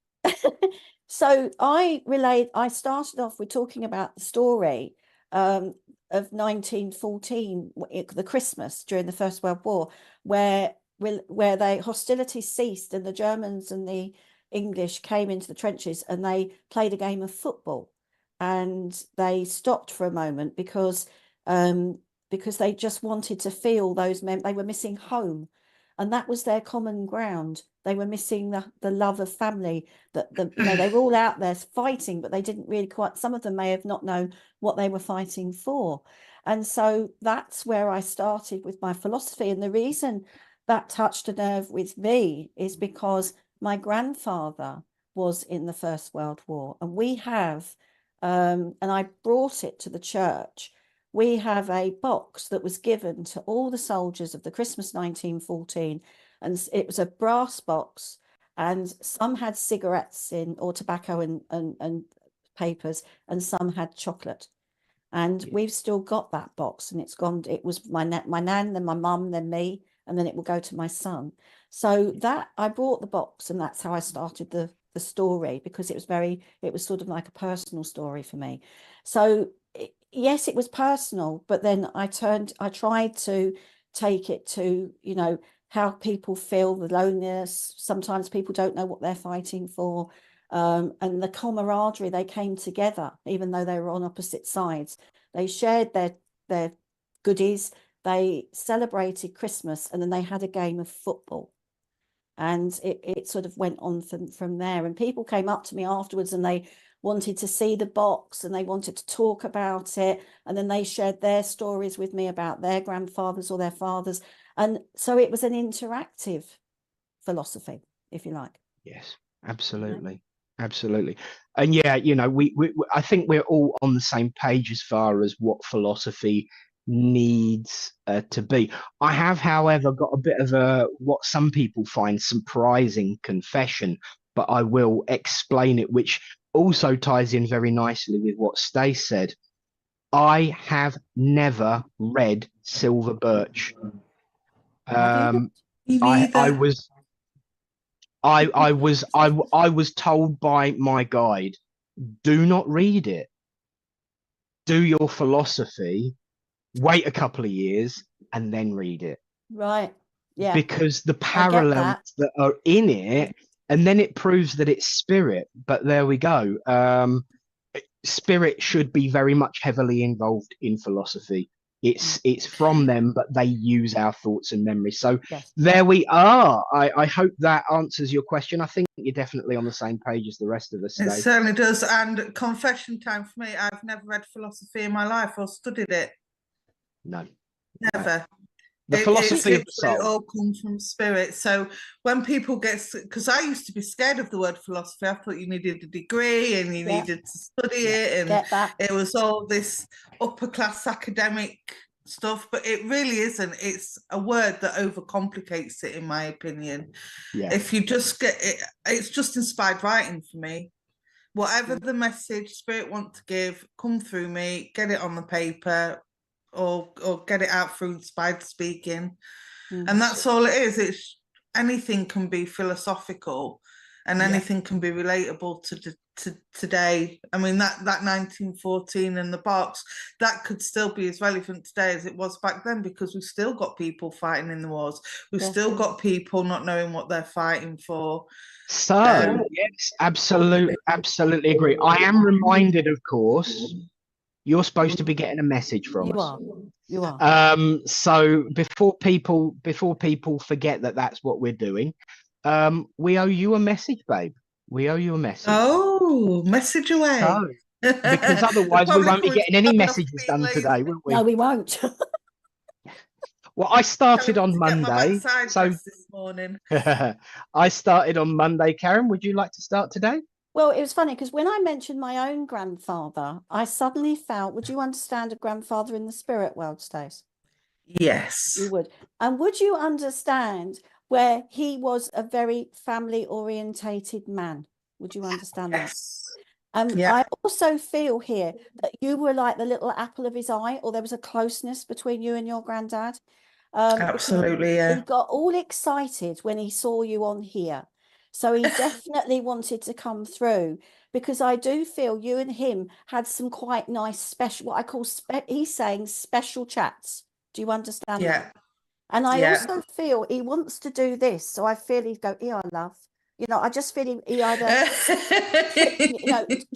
So I started off with talking about the story of 1914, the Christmas during the First World War, where the hostilities ceased and the Germans and the English came into the trenches and they played a game of football, and they stopped for a moment because they just wanted to feel those men. They were missing home, and that was their common ground. They were missing the love of family, that they were all out there fighting, but they didn't really quite, some of them may have not known what they were fighting for. And so that's where I started with my philosophy. And the reason that touched a nerve with me is because my grandfather was in the First World War, and we have, and I brought it to the church, we have a box that was given to all the soldiers of the Christmas 1914, and it was a brass box, and some had cigarettes in, or tobacco and papers, and some had chocolate. And we've still got that box, and it's gone. It was my nan, then my mum, then me, and then it will go to my son. So that I brought the box, and that's how I started the story, because it was sort of like a personal story for me. So yes, it was personal, but then I tried to take it to, how people feel, the loneliness. Sometimes people don't know what they're fighting for. And the camaraderie, they came together, even though they were on opposite sides. They shared their goodies, they celebrated Christmas, and then they had a game of football. And it sort of went on from there. And people came up to me afterwards, and they wanted to see the box, and they wanted to talk about it. And then they shared their stories with me about their grandfathers or their fathers. And so it was an interactive philosophy, if you like. Yes, absolutely. Absolutely. And yeah, we I think we're all on the same page as far as what philosophy needs to be. I have, however, got a bit of what some people find surprising confession, but I will explain it, which also ties in very nicely with what Stace said. I have never read Silver Birch. I was told by my guide, do not read it. Do your philosophy, wait a couple of years, and then read it. Right. Yeah. Because the parallels that are in it, and then it proves that it's spirit. But there we go. Spirit should be very much heavily involved in philosophy. It's from them, but they use our thoughts and memories. So yes. There we are. I hope that answers your question. I think you're definitely on the same page as the rest of us. It certainly does. And confession time for me, I've never read philosophy in my life or studied it. No. Never. The philosophy of the soul. It all comes from spirit. So when people because I used to be scared of the word philosophy. I thought you needed a degree and you needed to study it, and it was all this upper class academic stuff, but it really isn't. It's a word that overcomplicates it, in my opinion. Yeah. If you just get it, it's just inspired writing for me. Whatever the message spirit want to give, come through me, get it on the paper, or get it out through inspired speaking. And that's all it is. It's anything can be philosophical, and anything can be relatable to today. I mean, that 1914 and the box, that could still be as relevant today as it was back then, because we've still got people fighting in the wars. We've still got people not knowing what they're fighting for. So yes, absolutely agree. I am reminded, of course, you're supposed to be getting a message from us. You are. So before people forget that that's what we're doing, we owe you a message, babe. We owe you a message. Oh, message away. So, because otherwise we won't be getting any messages done today, will we? No, we won't. Well, I started on Monday. So this morning. I started on Monday. Karen, would you like to start today? Well, it was funny because when I mentioned my own grandfather, I suddenly felt, would you understand a grandfather in the spirit world, Stace? Yes. You would. And would you understand where he was a very family orientated man? Would you understand that? I also feel here that you were like the little apple of his eye, or there was a closeness between you and your granddad. Absolutely, yeah. He got all excited when he saw you on here. So he definitely wanted to come through, because I do feel you and him had some quite nice special, what I call, he's saying special chats. Do you understand that? And I also feel he wants to do this. So I feel he'd go, yeah, love. I just feel he either,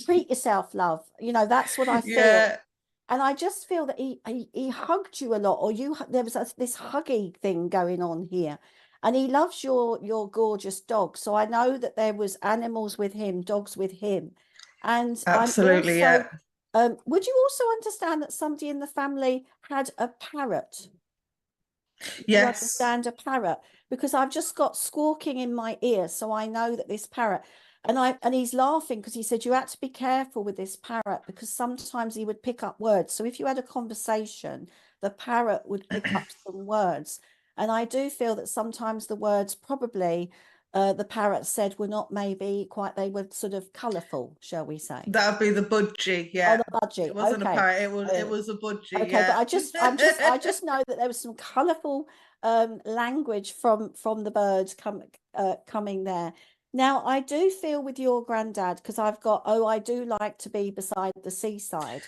treat yourself, love. That's what I feel. Yeah. And I just feel that he hugged you a lot, or there was this huggy thing going on here. And he loves your gorgeous dog. So I know that there was animals with him, dogs with him. And Absolutely, I'm also, yeah. would you also understand that somebody in the family had a parrot? You Yes. understand a parrot? Because I've just got squawking in my ear, so I know that this parrot, and he's laughing because he said you had to be careful with this parrot because sometimes he would pick up words. So if you had a conversation, the parrot would pick up some words. And I do feel that sometimes the words probably the parrot said were not maybe quite, they were sort of colourful, shall we say? That would be the budgie, Oh, yeah. the budgie. It wasn't Okay. a parrot, it was a budgie, Okay, but yeah. I just know that there was some colourful language from the birds coming there. Now I do feel with your granddad, because I've got, oh, I do like to be beside the seaside.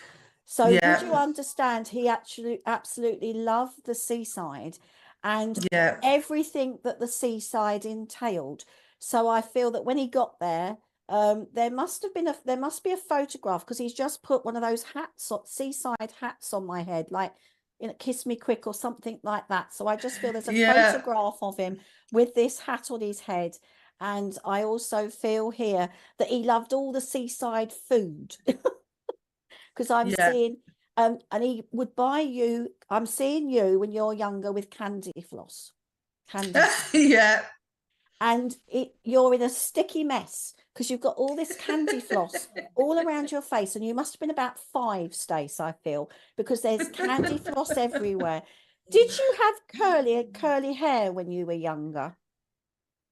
So would you Yeah, understand he actually absolutely loved the seaside and yeah, everything that the seaside entailed. So I feel that when he got there, there must be a photograph, because he's just put one of those hats, seaside hats on my head, like, you know, kiss me quick or something like that. So I just feel there's a yeah. photograph of him with this hat on his head. And I also feel here that he loved all the seaside food, because I'm Yeah. seeing and he would buy you, I'm seeing you when you're younger with candy floss. Yeah. And you're in a sticky mess because you've got all this candy floss all around your face, and you must have been about 5, Stace, I feel, because there's candy floss everywhere. Did you have curly hair when you were younger?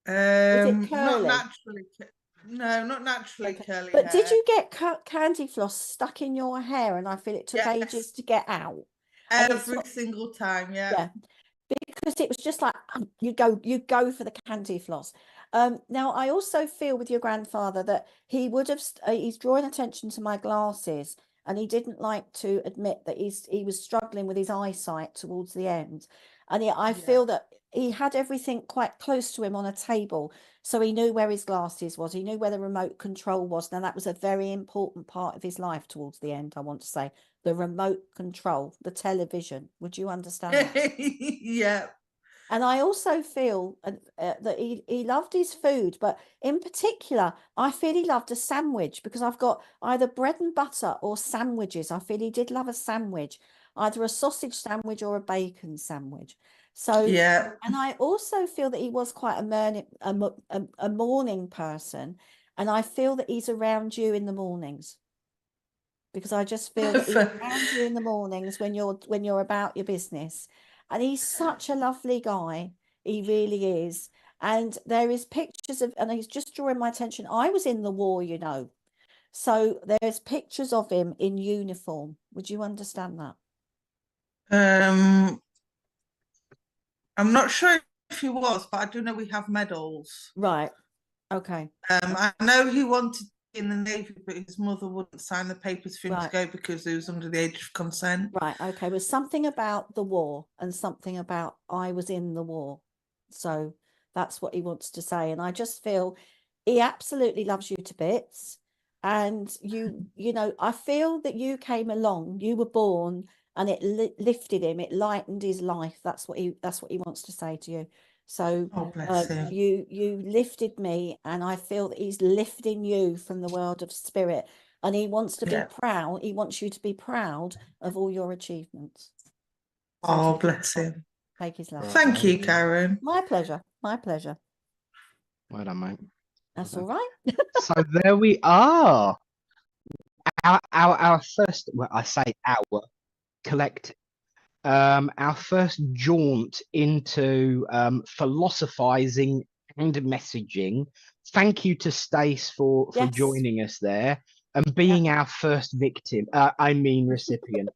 Was it Not curly? naturally. No, not naturally Okay. curly But hair. did you get candy floss stuck in your hair? And I feel it took Yes. ages to get out. Every single time, yeah. Yeah, because it was just like you go for the candy floss. Now I also feel with your grandfather that he would have he's drawing attention to my glasses, and he didn't like to admit that he was struggling with his eyesight towards the end. And I feel that he had everything quite close to him on a table, so he knew where his glasses was, he knew where the remote control was. Now that was a very important part of his life towards the end, I want to say, the remote control, the television. Would you understand that? Yeah. And I also feel that he loved his food, but in particular, I feel he loved a sandwich, because I've got either bread and butter or sandwiches. I feel he did love a sandwich, either a sausage sandwich or a bacon sandwich. So, Yeah. and I also feel that he was quite a morning person, and I feel that he's around you in the mornings, because I just feel that he's around you in the mornings when you're about your business. And he's such a lovely guy. He really is. And there is pictures of, and he's just drawing my attention. I was in the war, you know. So there's pictures of him in uniform. Would you understand that? I'm not sure if he was, but I do know we have medals. Right. Okay. I know he wanted to be in the Navy, but his mother wouldn't sign the papers for him to go because he was under the age of consent. Right. Okay. Was something about the war and something about I was in the war. So that's what he wants to say. And I just feel he absolutely loves you to bits. And you know, I feel that you came along, you were born, and it lifted him, it lightened his life. That's what he wants to say to you. So bless him. you lifted me, and I feel that he's lifting you from the world of spirit, and he wants to be proud. He wants you to be proud of all your achievements. So bless him. Take his love. Thank you, Karen. My pleasure. My pleasure. Well done, mate. That's all right. So there we are. Our first, well, I say our collective, our first jaunt into philosophizing and messaging. Thank you to Stace for joining us there and being our first victim. I mean recipient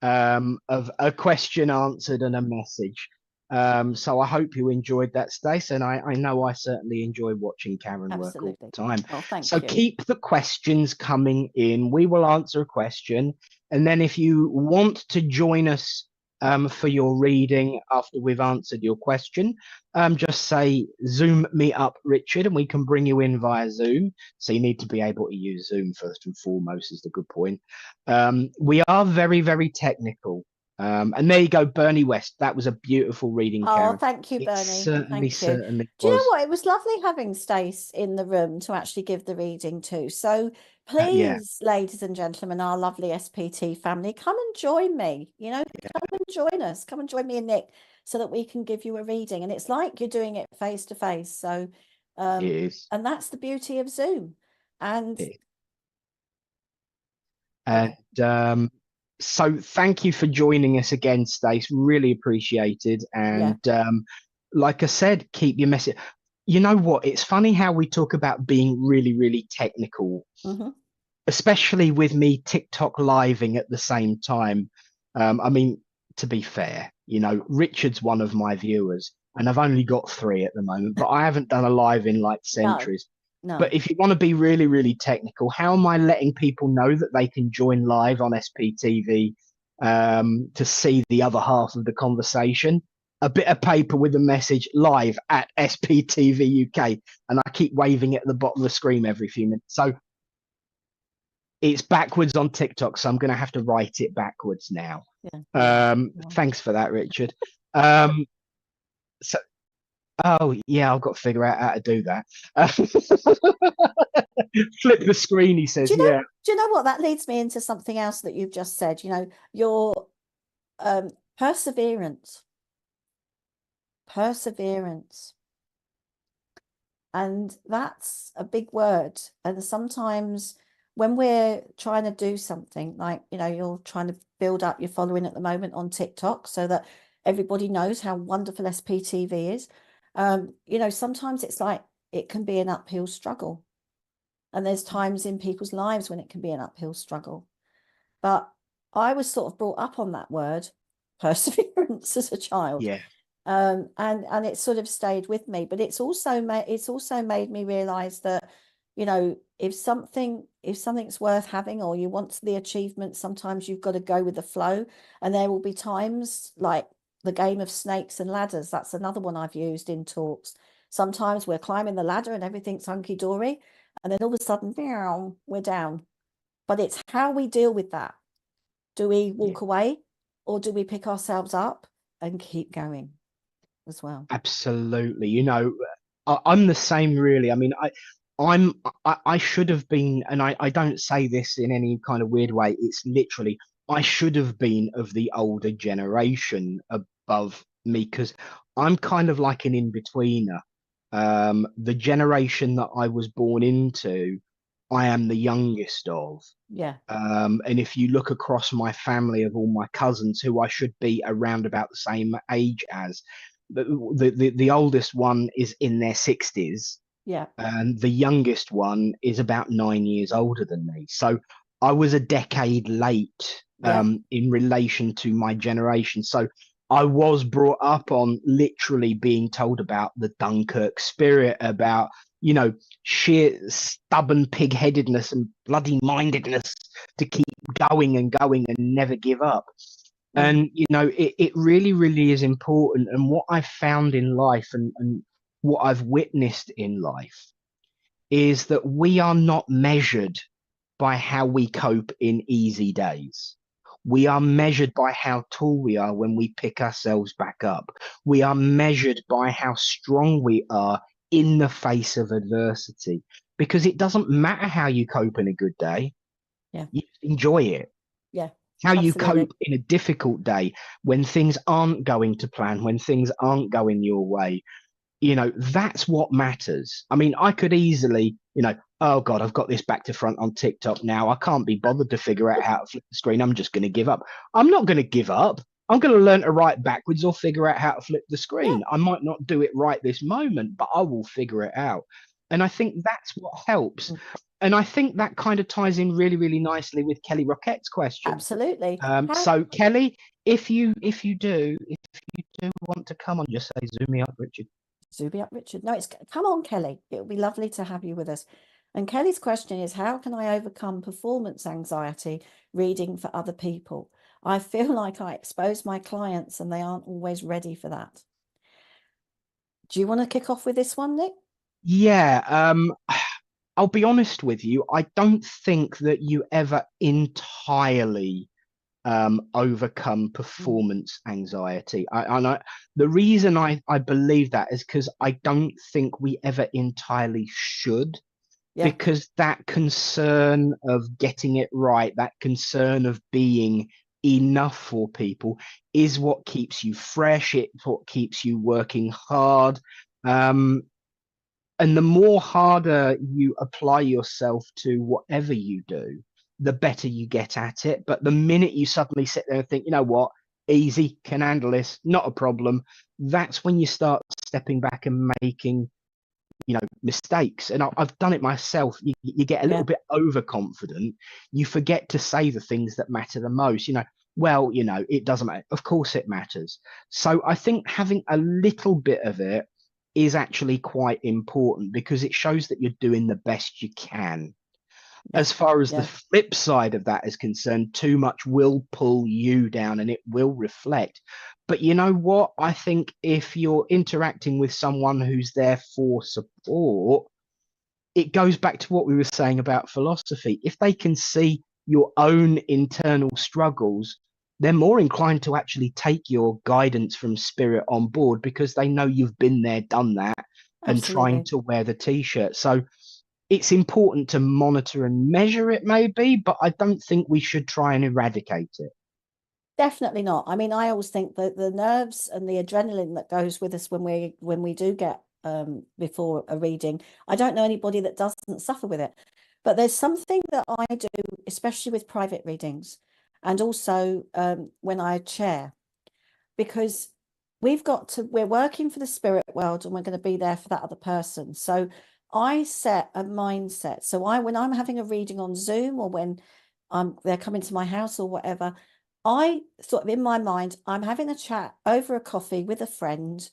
of a question answered and a message. So I hope you enjoyed that, Stace, and I know I certainly enjoy watching Karen work all the time. Oh, thank so you. Keep the questions coming in. We will answer a question, and then if you want to join us for your reading after we've answered your question, just say Zoom me up, Richard, and we can bring you in via Zoom. So you need to be able to use Zoom first and foremost, is the good point. We are very, very technical. And there you go, Bernie West. That was a beautiful reading, Oh, Karen. thank you, It Bernie. certainly, Thank you. certainly Do you know was. what? It was lovely having Stace in the room to actually give the reading to. So Yeah, please, ladies and gentlemen, our lovely SPT family, come and join me. You know, come and join us. Come and join me and Nick so that we can give you a reading. And it's like you're doing it face to face. So, it is. and that's the beauty of Zoom. And It is. And so thank you for joining us again, Stace. Really appreciated. yeah, And like I said, keep your message. You know what? It's funny how we talk about being really, really technical, mhm, especially with me TikTok living at the same time. I mean, to be fair, you know, Richard's one of my viewers, and I've only got 3 at the moment, but I haven't done a live in like no, centuries. no, But if you want to be really, really technical, how am I letting people know that they can join live on SPTV to see the other half of the conversation? A bit of paper with a message live at SPTV UK, and I keep waving it at the bottom of the screen every few minutes. So it's backwards on TikTok, so I'm going to have to write it backwards now. yeah. Thanks for that, Richard. So, oh yeah, I've got to figure out how to do that. Flip the screen, he says. Yeah, Do you know what? That leads me into something else that you've just said. You know, your perseverance. And that's a big word. And sometimes when we're trying to do something like, you know, you're trying to build up your following at the moment on TikTok so that everybody knows how wonderful SPTV is. You know, sometimes it's like it can be an uphill struggle. And there's times in people's lives when it can be an uphill struggle. But I was sort of brought up on that word, perseverance, as a child. yeah, And it sort of stayed with me. But it's also made me realize that, you know, if something's worth having or you want the achievement, sometimes you've got to go with the flow. And there will be times like the game of snakes and ladders. That's another one I've used in talks. Sometimes we're climbing the ladder and everything's hunky-dory, and then all of a sudden, we're down. But it's how we deal with that. Do we walk away, or do we pick ourselves up and keep going as well? absolutely. You know, I'm the same, really. I mean, I should have been, and I don't say this in any kind of weird way. It's literally, I should have been of the older generation above me, because I'm kind of like an in-betweener. The generation that I was born into, I am the youngest of. Yeah, And if you look across my family of all my cousins, who I should be around about the same age as, the oldest one is in their 60s, yeah, and the youngest one is about 9 years older than me. So I was a decade late yeah, in relation to my generation. So I was brought up on literally being told about the Dunkirk spirit, about, you know, sheer stubborn pig-headedness and bloody mindedness to keep going and going and never give up. And, you know, it really, really is important. And what I've found in life, and what I've witnessed in life, is that we are not measured by how we cope in easy days. We are measured by how tall we are when we pick ourselves back up. We are measured by how strong we are in the face of adversity, because it doesn't matter how you cope in a good day. yeah, You enjoy it. yeah, How you absolutely. cope in a difficult day, when things aren't going to plan, when things aren't going your way, you know, that's what matters. I mean, I could easily, you know, oh God, I've got this back to front on TikTok now. I can't be bothered to figure out how to flip the screen. I'm just going to give up. I'm not going to give up. I'm going to learn to write backwards or figure out how to flip the screen. I might not do it right this moment, but I will figure it out. And I think that's what helps. And I think that kind of ties in really, really nicely with Kelly Roquette's question. Absolutely. So Kelly, if you do want to come on, just say zoom me up, Richard. Zoom me up, Richard. No, it's come on, Kelly. It would be lovely to have you with us. And Kelly's question is, how can I overcome performance anxiety reading for other people? I feel like I expose my clients and they aren't always ready for that. Do you want to kick off with this one, Nick? Yeah, I'll be honest with you. I don't think that you ever entirely overcome performance anxiety. The reason I believe that is because I don't think we ever entirely should, because that concern of getting it right, that concern of being enough for people is what keeps you fresh. It's what keeps you working hard. And the more harder you apply yourself to whatever you do, the better you get at it. But the minute you suddenly sit there and think, you know what, easy, can handle this, not a problem, that's when you start stepping back and making, mistakes. And I've done it myself. You get a little bit overconfident. You forget to say the things that matter the most. It doesn't matter. Of course it matters. So I think having a little bit of it is actually quite important, because it shows that you're doing the best you can. As far as the flip side of that is concerned, too much will pull you down and it will reflect. But you know what? I think if you're interacting with someone who's there for support, it goes back to what we were saying about philosophy. If they can see your own internal struggles, they're more inclined to actually take your guidance from spirit on board, because they know you've been there, done that, and trying to wear the t-shirt. So it's important to monitor and measure it, maybe, but I don't think we should try and eradicate it. Definitely not. I mean, I always think that the nerves and the adrenaline that goes with us when we do get before a reading, I don't know anybody that doesn't suffer with it. But there's something that I do, especially with private readings, and also when I chair, because we're working for the spirit world, and we're going to be there for that other person. So I set a mindset. So when I'm having a reading on Zoom, or when they're coming to my house or whatever, I sort of, in my mind, I'm having a chat over a coffee with a friend,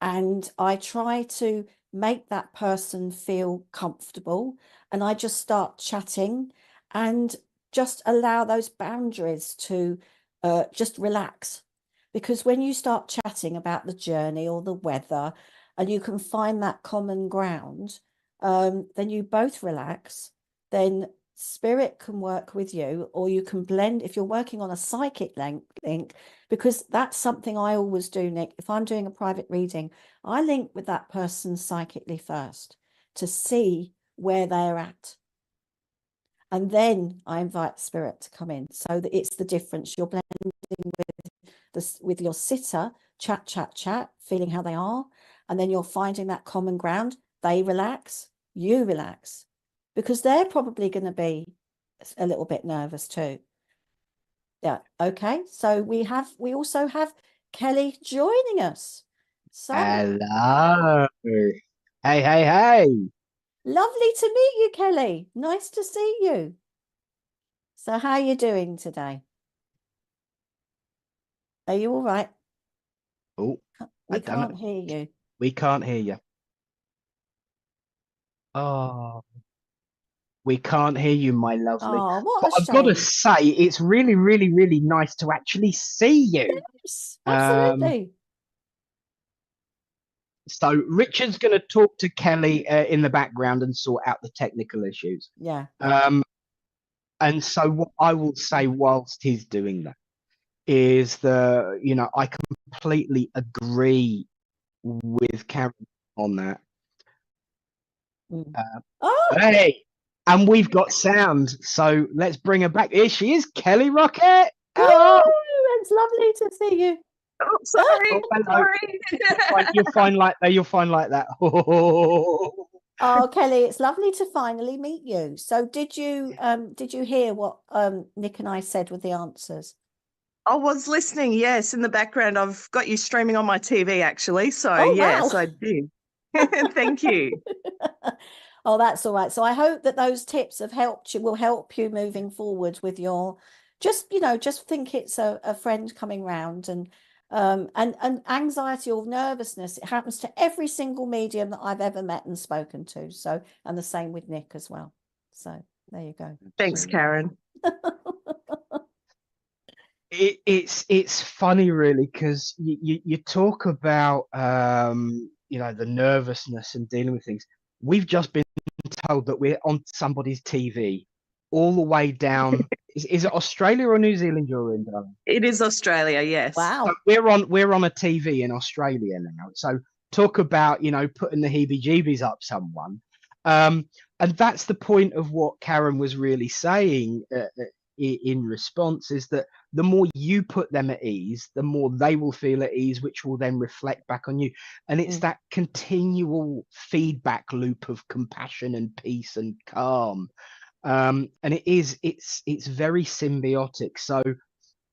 and I try to make that person feel comfortable, and I just start chatting and just allow those boundaries to just relax. Because when you start chatting about the journey or the weather, and you can find that common ground, then you both relax, then spirit can work with you, or you can blend if you're working on a psychic link, because that's something I always do, Nick. If I'm doing a private reading, I link with that person psychically first to see where they're at. And then I invite spirit to come in, so that it's the difference. You're blending with your sitter, chat, feeling how they are. And then you're finding that common ground. They relax, you relax, because they're probably going to be a little bit nervous too. Yeah. Okay. So we also have Kelly joining us. So hello. Hey. Lovely to meet you, Kelly. Nice to see you. So how are you doing today? Are you all right? Oh, we can't hear you. We can't hear you. Oh, we can't hear you, my lovely. Oh, what but a I've got to shame. say, it's really, really, really nice to actually see you. Yes, absolutely. So Richard's going to talk to Kelly in the background and sort out the technical issues. Yeah. And so what I will say whilst he's doing that is I completely agree with Karen on that. Hey, and we've got sound, so let's bring her back. Here she is, Kelly Rocket. Hello. It's lovely to see you. Oh, sorry. Sorry. You're fine like that. You're fine like that. Oh, Kelly, it's lovely to finally meet you. So did you hear what Nick and I said with the answers? I was listening, yes, in the background. I've got you streaming on my TV, actually. So, yes, wow. I did. Thank you. Oh, that's all right. So I hope that those tips will help you moving forward with your, just think it's a friend coming round, and anxiety or nervousness. It happens to every single medium that I've ever met and spoken to. So, and the same with Nick as well. So there you go. Thanks, Karen. It's funny, really, because you talk about the nervousness and dealing with things. We've just been told that we're on somebody's TV all the way down. Is it Australia or New Zealand you're in, darling? It is Australia, yes. Wow. So we're on a TV in Australia now. So talk about, you know, putting the heebie-jeebies up someone. And that's the point of what Karen was really saying in response, is that the more you put them at ease, the more they will feel at ease, which will then reflect back on you. And it's that continual feedback loop of compassion and peace and calm. And it's very symbiotic. So,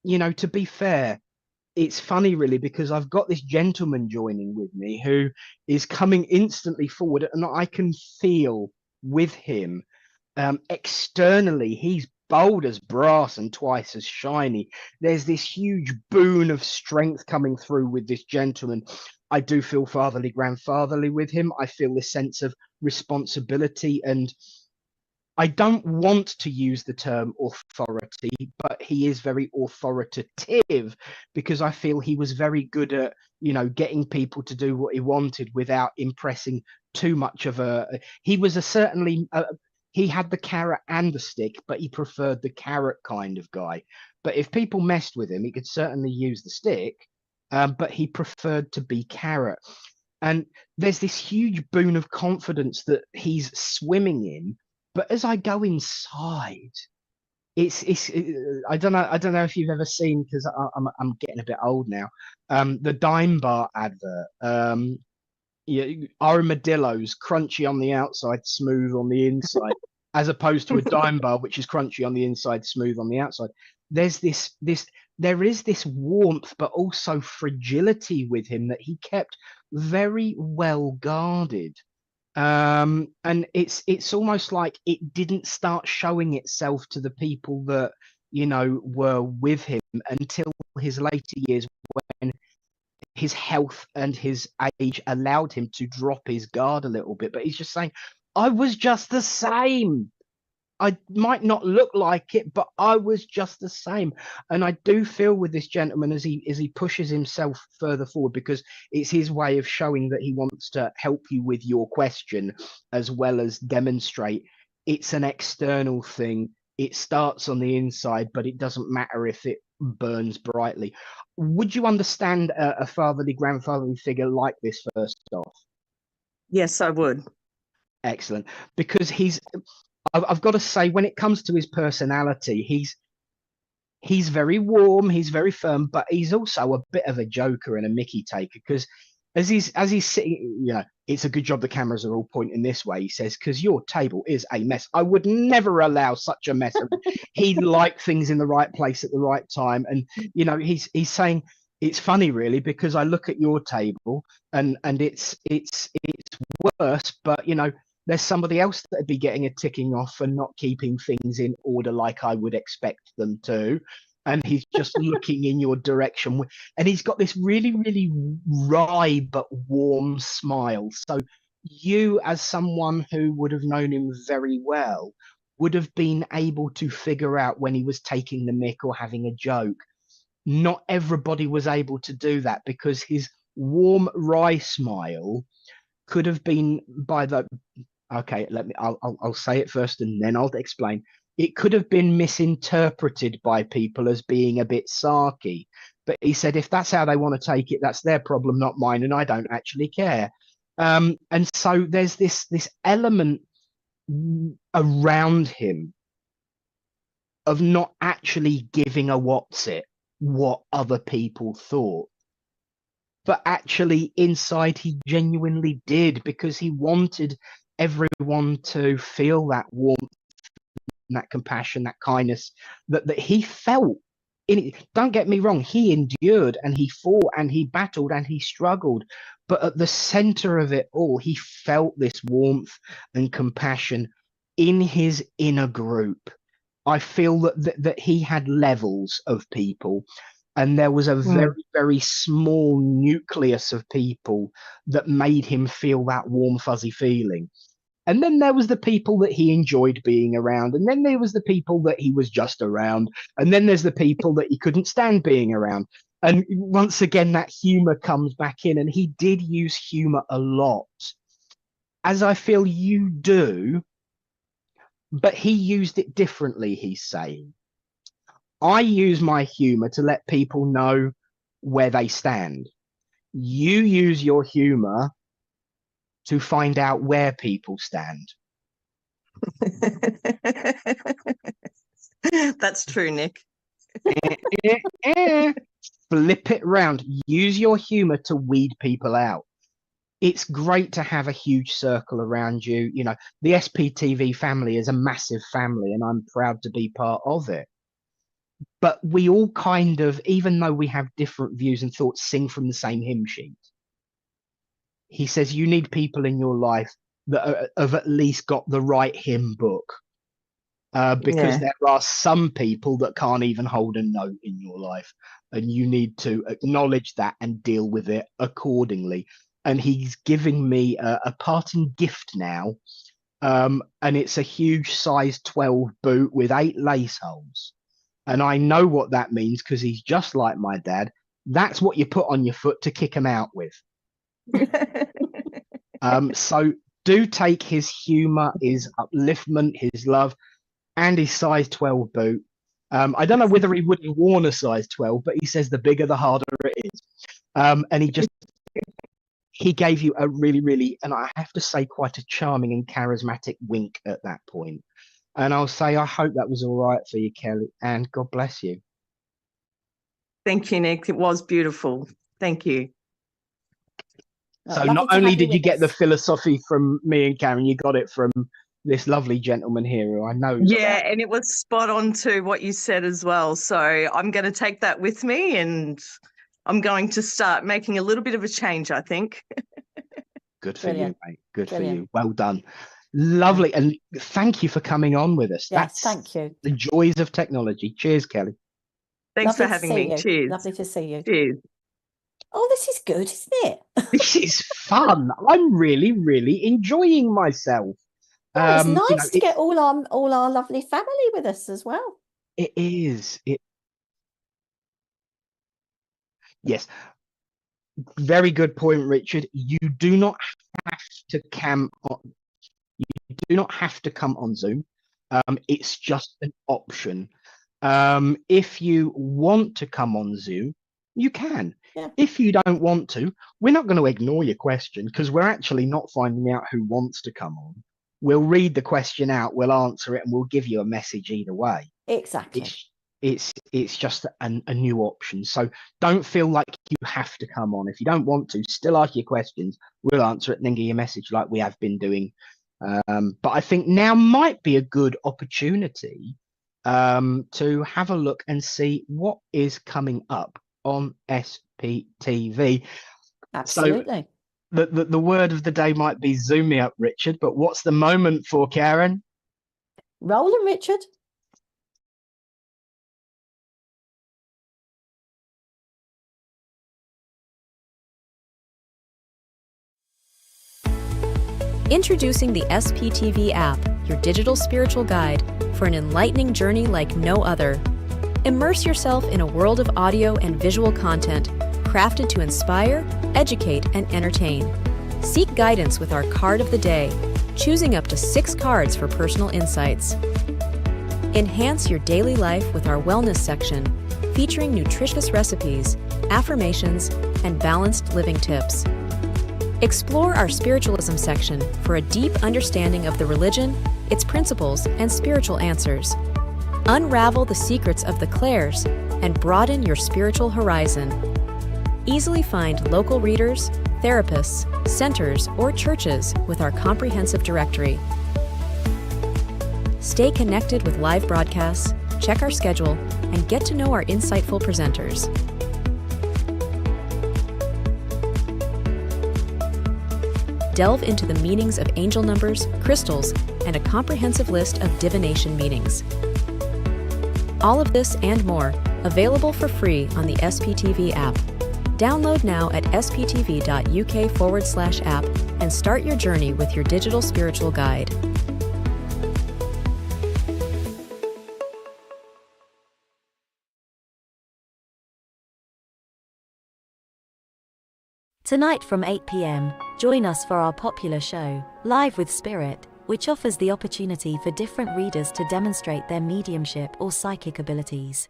you know, to be fair, it's funny really, because I've got this gentleman joining with me who is coming instantly forward, and I can feel with him externally he's bold as brass and twice as shiny. There's this huge boon of strength coming through with this gentleman. I do feel fatherly, grandfatherly with him. I feel this sense of responsibility, and I don't want to use the term authority, but he is very authoritative, because I feel he was very good at, you know, getting people to do what he wanted without impressing too much of he was he had the carrot and the stick, but he preferred the carrot kind of guy. But if people messed with him, he could certainly use the stick, but he preferred to be carrot. And there's this huge boon of confidence that he's swimming in. But as I go inside, I don't know if you've ever seen, because I'm getting a bit old now, the Dime Bar advert. Yeah, armadillos, crunchy on the outside, smooth on the inside, as opposed to a Dime Bar, which is crunchy on the inside, smooth on the outside. There is this warmth, but also fragility with him that he kept very well guarded. And it's almost like it didn't start showing itself to the people that, you know, were with him until his later years, when his health and his age allowed him to drop his guard a little bit. But he's just saying, I was just the same. I might not look like it, but I was just the same. And I do feel with this gentleman, as he pushes himself further forward, because it's his way of showing that he wants to help you with your question as well as demonstrate. It's an external thing. It starts on the inside, but it doesn't matter if it burns brightly. Would you understand a fatherly, grandfatherly figure like this, first off? Yes, I would. Excellent. Because I've got to say, when it comes to his personality, he's very warm, he's very firm, but he's also a bit of a joker and a Mickey taker, because as he's sitting, you know, it's a good job the cameras are all pointing this way, he says, because your table is a mess. I would never allow such a mess. He liked things in the right place at the right time. And, you know, he's saying, it's funny really, because I look at your table and it's worse, but, you know, there's somebody else that'd be getting a ticking off and not keeping things in order like I would expect them to. And he's just looking in your direction. And he's got this really, really wry but warm smile. So you, as someone who would have known him very well, would have been able to figure out when he was taking the mick or having a joke. Not everybody was able to do that, because his warm, wry smile could have been okay, I'll say it first and then I'll explain. It could have been misinterpreted by people as being a bit sarky. But he said, if that's how they want to take it, that's their problem, not mine, and I don't actually care. And so there's this element around him of not actually giving a what's it, what other people thought. But actually inside he genuinely did, because he wanted everyone to feel that warmth and that compassion, that kindness that he felt in it. Don't get me wrong, he endured and he fought and he battled and he struggled, but at the center of it all, he felt this warmth and compassion in his inner group. I feel that he had levels of people, and there was a very, very small nucleus of people that made him feel that warm, fuzzy feeling. And then there was the people that he enjoyed being around. And then there was the people that he was just around. And then there's the people that he couldn't stand being around. And once again, that humor comes back in. And he did use humor a lot, as I feel you do. but he used it differently, he's saying. I use my humor to let people know where they stand. You use your humor to find out where people stand. That's true, Nick. Flip it round. Use your humor to weed people out. It's great to have a huge circle around you. You know, the SPTV family is a massive family, and I'm proud to be part of it. But we all kind of, even though we have different views and thoughts, sing from the same hymn sheet. He says you need people in your life that have at least got the right hymn book. Because there are some people that can't even hold a note in your life, and you need to acknowledge that and deal with it accordingly. And he's giving me a parting gift now, and it's a huge size 12 boot with 8 lace holes. And I know what that means because he's just like my dad. That's what you put on your foot to kick him out with. So do take his humor, his upliftment, his love, and his size 12 boot. I don't know whether he would have worn a size 12, but he says the bigger, the harder it is. And he gave you a really, really, and I have to say, quite a charming and charismatic wink at that point. And I'll say, I hope that was all right for you, Kelly, and God bless you. Thank you, Nick. It was beautiful. Thank you. So not only did you get the philosophy from me and Karen, you got it from this lovely gentleman here who I know. Yeah, and it was spot on to what you said as well. So I'm going to take that with me, and I'm going to start making a little bit of a change, I think. Good for you, mate. Good for you. Well done. Lovely. And thank you for coming on with us. Yes, thank you. The joys of technology. Cheers, Kelly. Thanks for having me. Cheers. Lovely to see you. Cheers. Oh, this is good, isn't it? This is fun. I'm really, really enjoying myself. It's nice to get all our lovely family with us as well. It is. Yes. Very good point, Richard. You do not have to come on Zoom. It's just an option. If you want to come on Zoom, you can. Yeah. If you don't want to, we're not going to ignore your question because we're actually not finding out who wants to come on. We'll read the question out, we'll answer it, and we'll give you a message either way. Exactly. It's just a new option. So don't feel like you have to come on. If you don't want to, still ask your questions. We'll answer it and then give you a message like we have been doing. But I think now might be a good opportunity to have a look and see what is coming up on SPTV. Absolutely. So the word of the day might be zoom me up, Richard, but what's the moment for Karen? Rolling, Richard. Introducing the SPTV app, your digital spiritual guide for an enlightening journey like no other. Immerse yourself in a world of audio and visual content crafted to inspire, educate, and entertain. Seek guidance with our card of the day, choosing up to 6 cards for personal insights. Enhance your daily life with our wellness section, featuring nutritious recipes, affirmations, and balanced living tips. Explore our spiritualism section for a deep understanding of the religion, its principles, and spiritual answers. Unravel the secrets of the clairs and broaden your spiritual horizon. Easily find local readers, therapists, centers, or churches with our comprehensive directory. Stay connected with live broadcasts, check our schedule, and get to know our insightful presenters. Delve into the meanings of angel numbers, crystals, and a comprehensive list of divination meanings. All of this and more, available for free on the SPTV app. Download now at sptv.uk/app and start your journey with your digital spiritual guide. Tonight from 8 p.m, join us for our popular show, Live with Spirit, which offers the opportunity for different readers to demonstrate their mediumship or psychic abilities.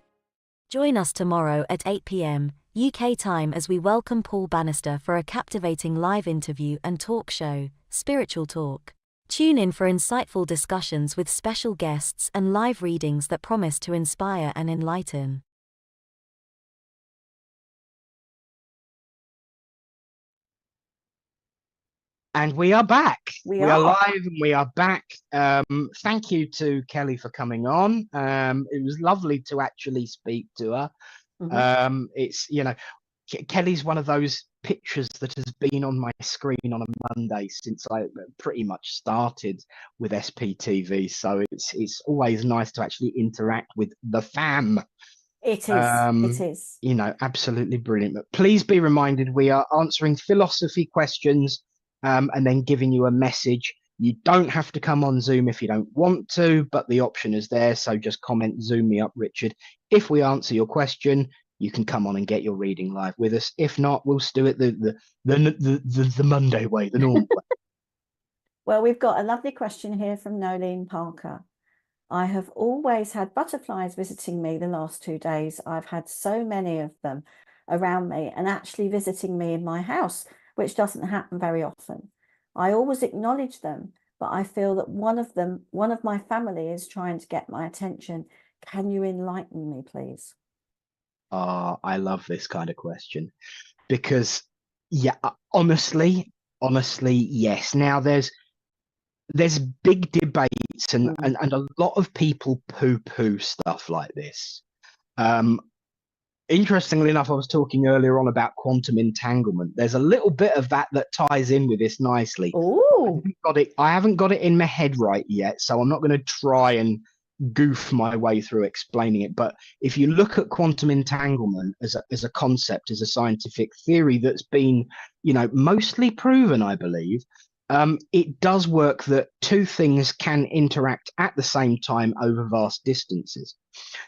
Join us tomorrow at 8 p.m. UK time as we welcome Paul Bannister for a captivating live interview and talk show, Spiritual Talk. Tune in for insightful discussions with special guests and live readings that promise to inspire and enlighten. And we are back. We are are. live and we are back. Thank you to Kelly for coming on. It was lovely to actually speak to her. Mhm. It's, Kelly's one of those pictures that has been on my screen on a Monday since I pretty much started with SPTV. So it's always nice to actually interact with the fam. It is. It is. Absolutely brilliant. But please be reminded, we are answering philosophy questions and then giving you a message. You don't have to come on Zoom if you don't want to, but the option is there. So just comment, Zoom me up, Richard. If we answer your question, you can come on and get your reading live with us. If not, we'll do it the Monday way, the normal way. Well, we've got a lovely question here from Nolene Parker. I have always had butterflies visiting me the last 2 days. I've had so many of them around me and actually visiting me in my house, which doesn't happen very often. I always acknowledge them, but I feel that one of my family is trying to get my attention. Can you enlighten me, please? I love this kind of question because, honestly, yes. Now there's big debates and a lot of people poo-poo stuff like this. Interestingly enough, I was talking earlier on about quantum entanglement. There's a little bit of that ties in with this nicely. Oh, I haven't got it in my head right yet, so I'm not going to try and goof my way through explaining it. But if you look at quantum entanglement as a concept, as a scientific theory that's been, mostly proven, I believe, it does work that two things can interact at the same time over vast distances.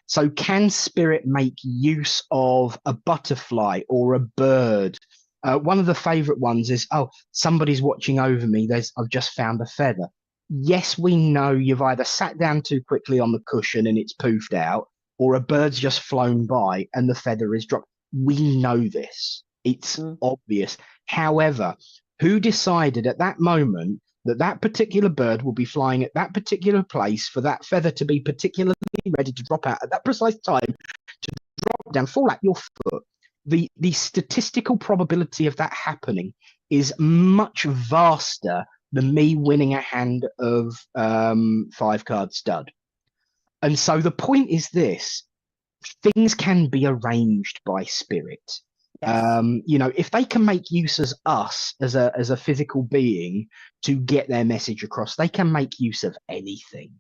So can spirit make use of a butterfly or a bird? One of the favorite ones is, somebody's watching over me. I've just found a feather. Yes, we know you've either sat down too quickly on the cushion and it's poofed out, or a bird's just flown by and the feather is dropped. We know this. It's obvious. However, who decided at that moment that particular bird will be flying at that particular place for that feather to be particularly ready to drop out at that precise time, to drop down, fall at your foot? The statistical probability of that happening is much vaster than me winning a hand of 5-card stud. And so the point is this: things can be arranged by spirit. Yes. If they can make use of us as a physical being to get their message across, they can make use of anything.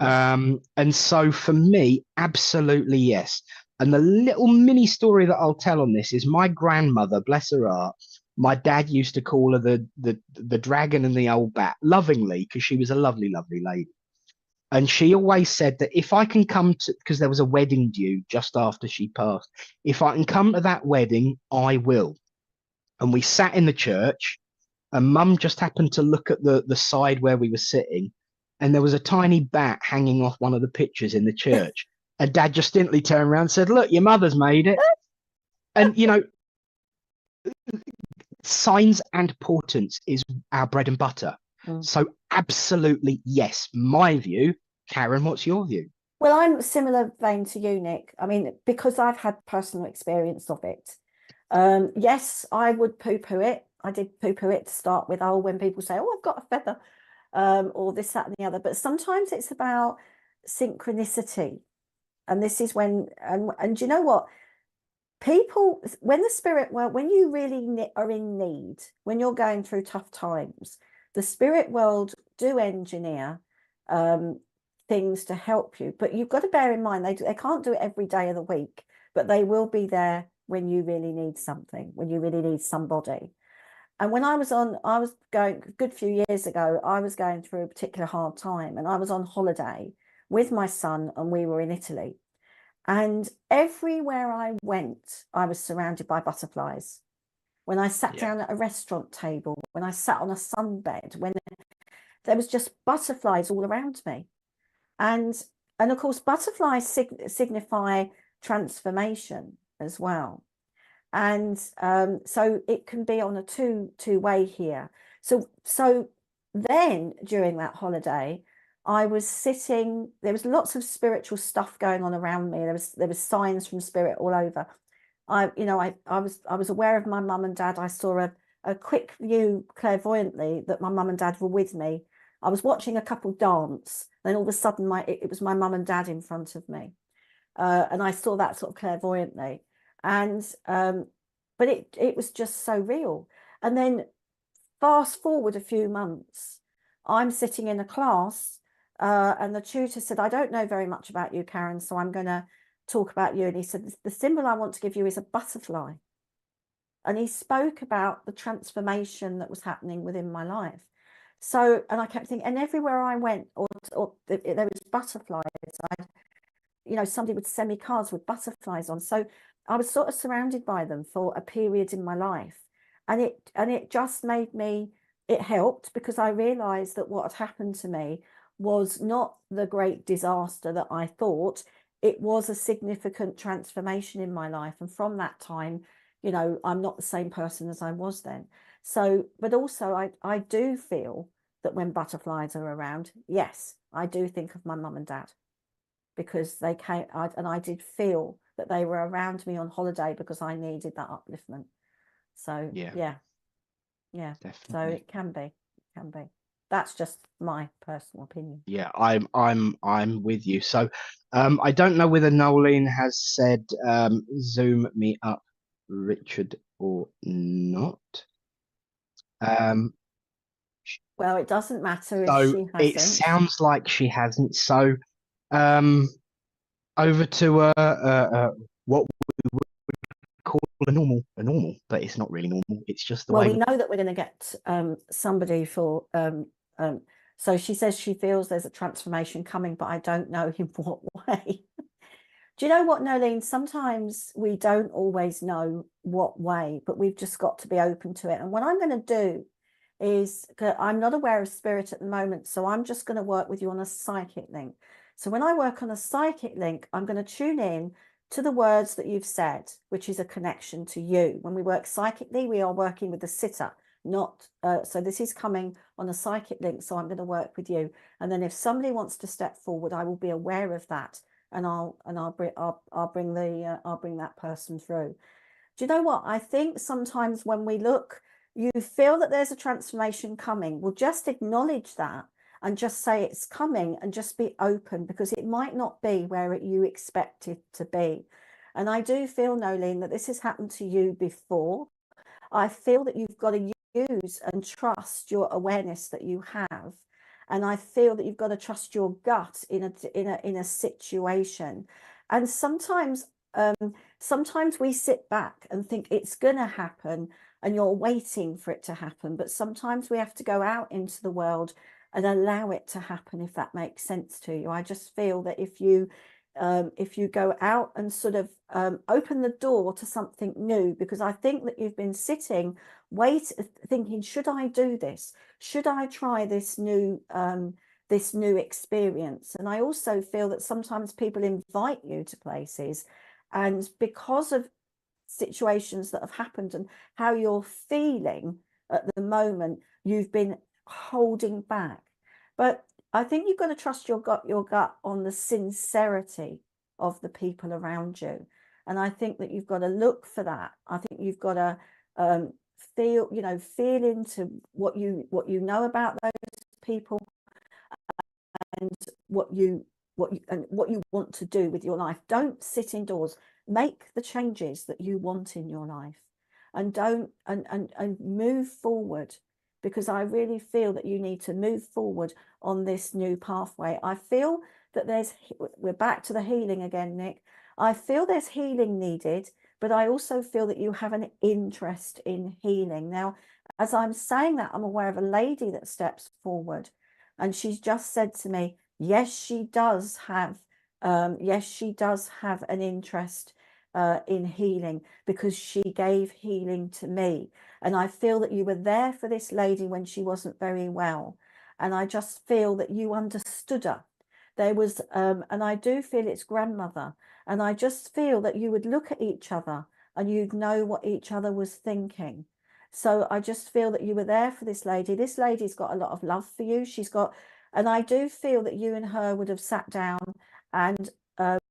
Yes. And so for me, absolutely yes. And the little mini story that I'll tell on this is my grandmother, bless her heart, my dad used to call her the dragon and the old bat, lovingly, because she was a lovely, lovely lady. And she always said that if I can come to, because there was a wedding due just after she passed, if I can come to that wedding, I will. And we sat in the church, and Mum just happened to look at the side where we were sitting, and there was a tiny bat hanging off one of the pictures in the church. And Dad just instantly turned around and said, "Look, your mother's made it." And, signs and portents is our bread and butter. So absolutely, yes. My view. Karen, what's your view? Well, I'm similar vein to you, Nick. I mean, because I've had personal experience of it. Yes, I would poo-poo it. I did poo-poo it to start with. When people say, "Oh, I've got a feather," or this, that, and the other. But sometimes it's about synchronicity. And this is when, and you know what? People, when the spirit world, when you really are in need, when you're going through tough times, the spirit world do engineer things to help you. But you've got to bear in mind, they can't do it every day of the week, but they will be there when you really need something, when you really need somebody. And when I was going a good few years ago, I was going through a particular hard time, and I was on holiday with my son, and we were in Italy. And everywhere I went, I was surrounded by butterflies. When I sat down at a restaurant table, when I sat on a sunbed, there was just butterflies all around me. And of course, butterflies signify transformation as well. And so it can be on a two-way here. So then during that holiday, I was sitting, there was lots of spiritual stuff going on around me. There was signs from spirit all over. I was aware of my mum and dad. I saw a quick view clairvoyantly that my mum and dad were with me. I was watching a couple dance, then all of a sudden it was my mum and dad in front of me. And I saw that sort of clairvoyantly. And but it was just so real. And then fast forward a few months, I'm sitting in a class and the tutor said, I don't know very much about you, Karen, so I'm going to talk about you. And he said, the symbol I want to give you is a butterfly. And he spoke about the transformation that was happening within my life. So, and I kept thinking, and everywhere I went, or there was butterflies. Somebody would send me cards with butterflies on. So I was sort of surrounded by them for a period in my life. And it just made me, it helped because I realized that what had happened to me was not the great disaster that I thought. It was a significant transformation in my life. And from that time, I'm not the same person as I was then. So, but also I do feel that when butterflies are around, yes, I do think of my mum and dad, because they came, and I did feel that they were around me on holiday because I needed that upliftment. So yeah, definitely. so it can be. That's just my personal opinion. Yeah, I'm with you. So I don't know whether Nolene has said zoom me up, Richard, or not. Well, it doesn't matter if So she hasn't. it sounds like she hasn't. So over to what we would call a normal, but it's not really normal. It's just the way. Well, we know that we're going to get somebody for. So she says she feels there's a transformation coming, but I don't know in what way. Do you know what, Nolene? Sometimes we don't always know what way, but we've just got to be open to it. And what I'm going to do is, I'm not aware of spirit at the moment, so I'm just going to work with you on a psychic link. So when I work on a psychic link, I'm going to tune in to the words that you've said, which is a connection to you. When we work psychically, we are working with the sitter, not so this is coming on a psychic link, so I'm going to work with you. And then if somebody wants to step forward, I will be aware of that, and I'll bring that person through. Do you know what? I think sometimes when we look, you feel that there's a transformation coming. We'll just acknowledge that and just say it's coming, and just be open, because it might not be where you expect it to be. And I do feel, Nolene, that this has happened to you before. I feel that you've got to use and trust your awareness that you have. And I feel that you've got to trust your gut in a situation. And sometimes we sit back and think it's going to happen, and you're waiting for it to happen. But sometimes we have to go out into the world and allow it to happen, if that makes sense to you. I just feel that if you go out and sort of open the door to something new, because I think that you've been sitting, thinking, should I do this? Should I try this new experience? And I also feel that sometimes people invite you to places, and because of situations that have happened and how you're feeling at the moment, you've been holding back. But I think you've got to trust your gut on the sincerity of the people around you. And I think that you've got to look for that. I think you've got to feel into what you know about those people, and what you want to do with your life. Don't sit indoors. Make the changes that you want in your life, and move forward, because I really feel that you need to move forward on this new pathway. I feel that we're back to the healing again, Nick. I feel there's healing needed, but I also feel that you have an interest in healing. Now, as I'm saying that, I'm aware of a lady that steps forward, and she's just said to me, yes, she does have an interest in healing, because she gave healing to me. And I feel that you were there for this lady when she wasn't very well. And I just feel that you understood her. There was, and I do feel it's grandmother. And I just feel that you would look at each other and you'd know what each other was thinking. So I just feel that you were there for this lady. This lady's got a lot of love for you. She's got, and I do feel that you and her would have sat down and shared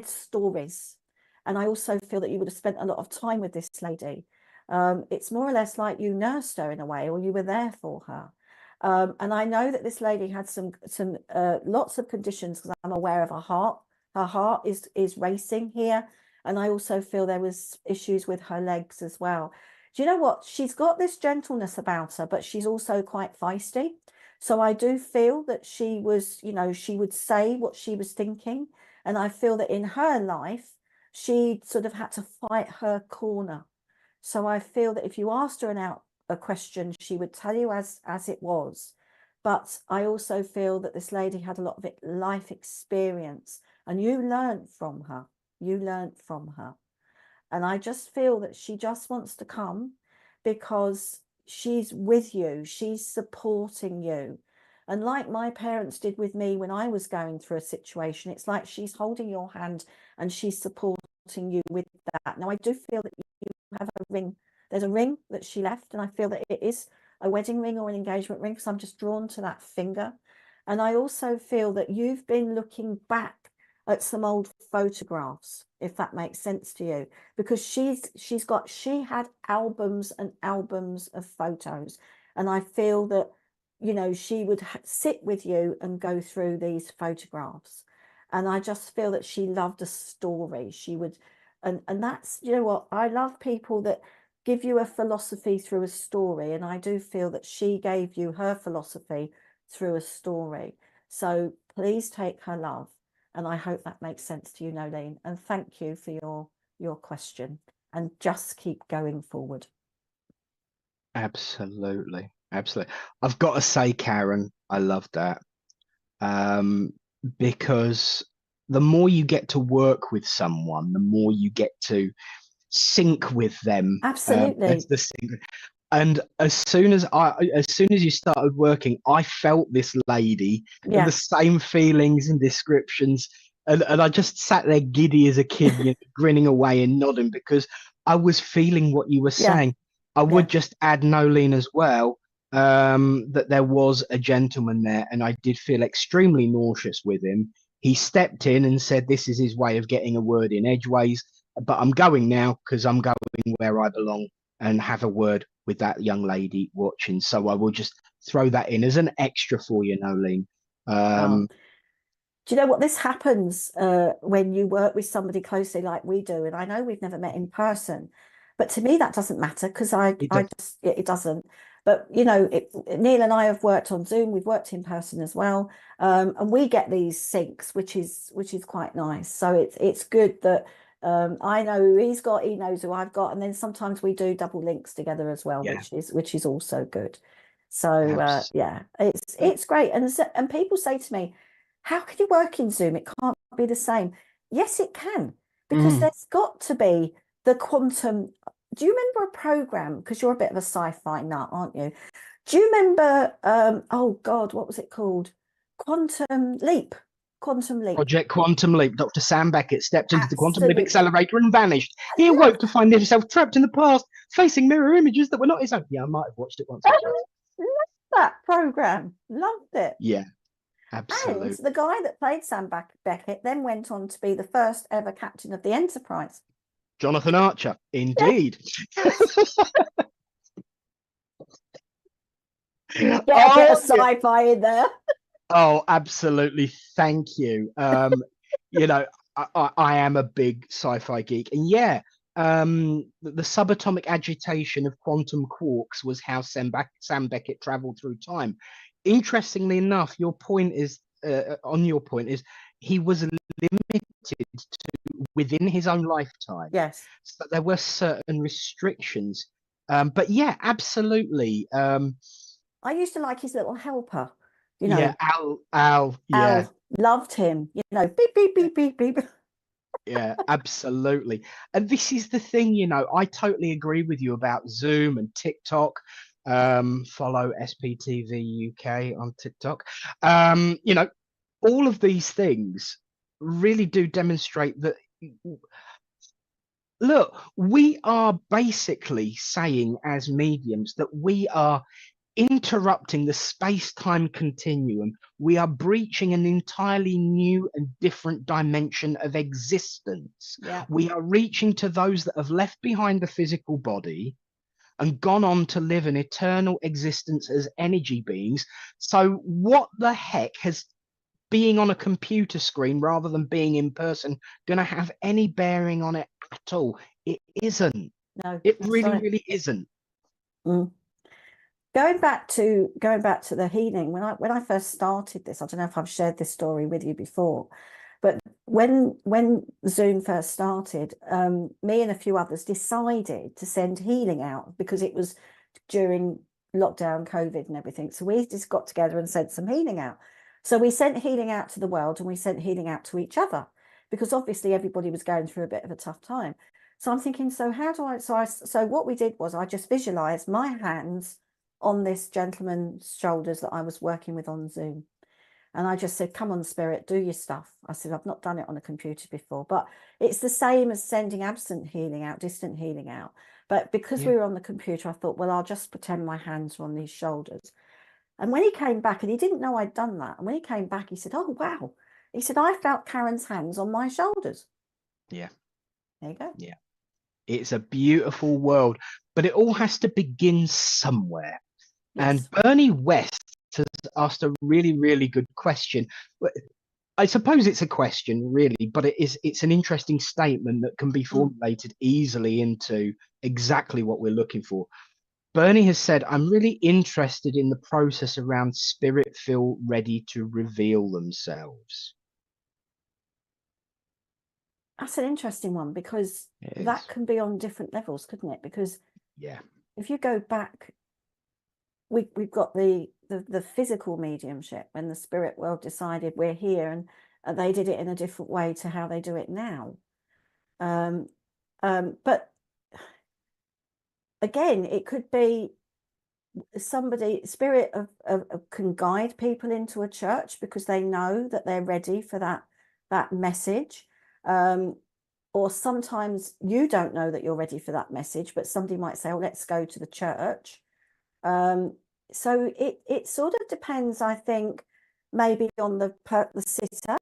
stories. And I also feel that you would have spent a lot of time with this lady. It's more or less like you nursed her in a way, or you were there for her. And I know that this lady had some lots of conditions, because I'm aware of her heart. Her heart is racing here. And I also feel there was issues with her legs as well. Do you know what? She's got this gentleness about her, but she's also quite feisty. So I do feel that she was, you know, she would say what she was thinking. And I feel that in her life, she sort of had to fight her corner. So I feel that if you asked her a question, she would tell you as it was. But I also feel that this lady had a lot of life experience, and you learned from her. You learned from her. And I just feel that she just wants to come because she's with you. She's supporting you. And like my parents did with me when I was going through a situation, it's like she's holding your hand and she's supporting you with that. Now, I do feel that you have a ring. There's a ring that she left, and I feel that it is a wedding ring or an engagement ring, because I'm just drawn to that finger. And I also feel that you've been looking back at some old photographs, if that makes sense to you, because she had albums and albums of photos. And I feel that, you know, she would sit with you and go through these photographs. And I just feel that she loved a story. She would, and that's, you know what, I love people that give you a philosophy through a story. And I do feel that she gave you her philosophy through a story. So please take her love. And I hope that makes sense to you, Nolene. And thank you for your question. And just keep going forward. Absolutely. Absolutely. I've got to say, Karen, I love that. Because the more you get to work with someone, the more you get to sync with them. Absolutely. That's the thing. And as soon as you started working, I felt this lady, and the same feelings and descriptions. And I just sat there giddy as a kid, you know, grinning away and nodding, because I was feeling what you were saying. I would just add, Nolene, as well, that there was a gentleman there, and I did feel extremely nauseous with him. He stepped in and said, this is his way of getting a word in edgeways, but I'm going now because I'm going where I belong, and have a word with that young lady watching. So I will just throw that in as an extra for you, Nolene. Do you know what? This happens when you work with somebody closely like we do. And I know we've never met in person, but to me, that doesn't matter, because it doesn't. But, you know, Neil and I have worked on Zoom. We've worked in person as well. And we get these syncs, which is quite nice. So it's good that I know who he's got, he knows who I've got. And then sometimes we do double links together as well, which is also good. So it's great. And people say to me, how can you work in Zoom? It can't be the same. Yes, it can, because there's got to be the quantum. Do you remember a program? Because you're a bit of a sci-fi nut, aren't you? Do you remember, oh God, what was it called? Quantum Leap. Project Quantum Leap. Dr. Sam Beckett stepped into the quantum leap accelerator and vanished. He awoke to find himself trapped in the past, facing mirror images that were not his own. Yeah, I might have watched it once. Loved that program. Loved it. Yeah, absolutely. And the guy that played Sam Beckett then went on to be the first ever captain of the Enterprise. Jonathan Archer, indeed. Get a bit of sci-fi in there. Oh, absolutely. Thank you. You know, I am a big sci-fi geek, and the subatomic agitation of quantum quarks was how Sam Beckett traveled through time. Interestingly enough, your point is he was limited to within his own lifetime. Yes. So there were certain restrictions. But yeah, absolutely. I used to like his little helper. You know, yeah, Al, yeah. Al, loved him. You know, beep, beep, beep, beep, beep. Yeah, absolutely. And this is the thing, you know, I totally agree with you about Zoom and TikTok. Follow SPTV UK on TikTok. You know, all of these things really do demonstrate that, look, we are basically saying as mediums that we are interrupting the space-time continuum. We are breaching an entirely new and different dimension of existence. Yeah. We are reaching to those that have left behind the physical body and gone on to live an eternal existence as energy beings. So what the heck has being on a computer screen rather than being in person going to have any bearing on it at all? It isn't. No, It that's really, right. really isn't. Mm. Going back to the healing, when I first started this, I don't know if I've shared this story with you before, but when Zoom first started, me and a few others decided to send healing out because it was during lockdown, COVID and everything. So we just got together and sent some healing out. So we sent healing out to the world and we sent healing out to each other because obviously everybody was going through a bit of a tough time. So I'm thinking, so how do I, so what we did was I just visualized my hands on this gentleman's shoulders that I was working with on Zoom. And I just said, come on, spirit, do your stuff. I said, I've not done it on a computer before, but it's the same as sending absent healing out, distant healing out. But because we were on the computer, I thought, well, I'll just pretend my hands were on these shoulders. And when he came back, and he didn't know I'd done that. And when he came back, he said, oh, wow. He said, I felt Karen's hands on my shoulders. Yeah. There you go. Yeah. It's a beautiful world, but it all has to begin somewhere. Yes. And Bernie West has asked a really, really good question. I suppose it's a question, really, but it's an interesting statement that can be formulated easily into exactly what we're looking for. Bernie has said, I'm really interested in the process around spirit feel ready to reveal themselves. That's an interesting one because that can be on different levels, couldn't it? Because if you go back, we've got the physical mediumship when the spirit world decided we're here, and they did it in a different way to how they do it now. But again, it could be somebody, spirit can guide people into a church because they know that they're ready for that message. Or sometimes you don't know that you're ready for that message, but somebody might say, oh, let's go to the church. So it sort of depends, I think, maybe on the sitter,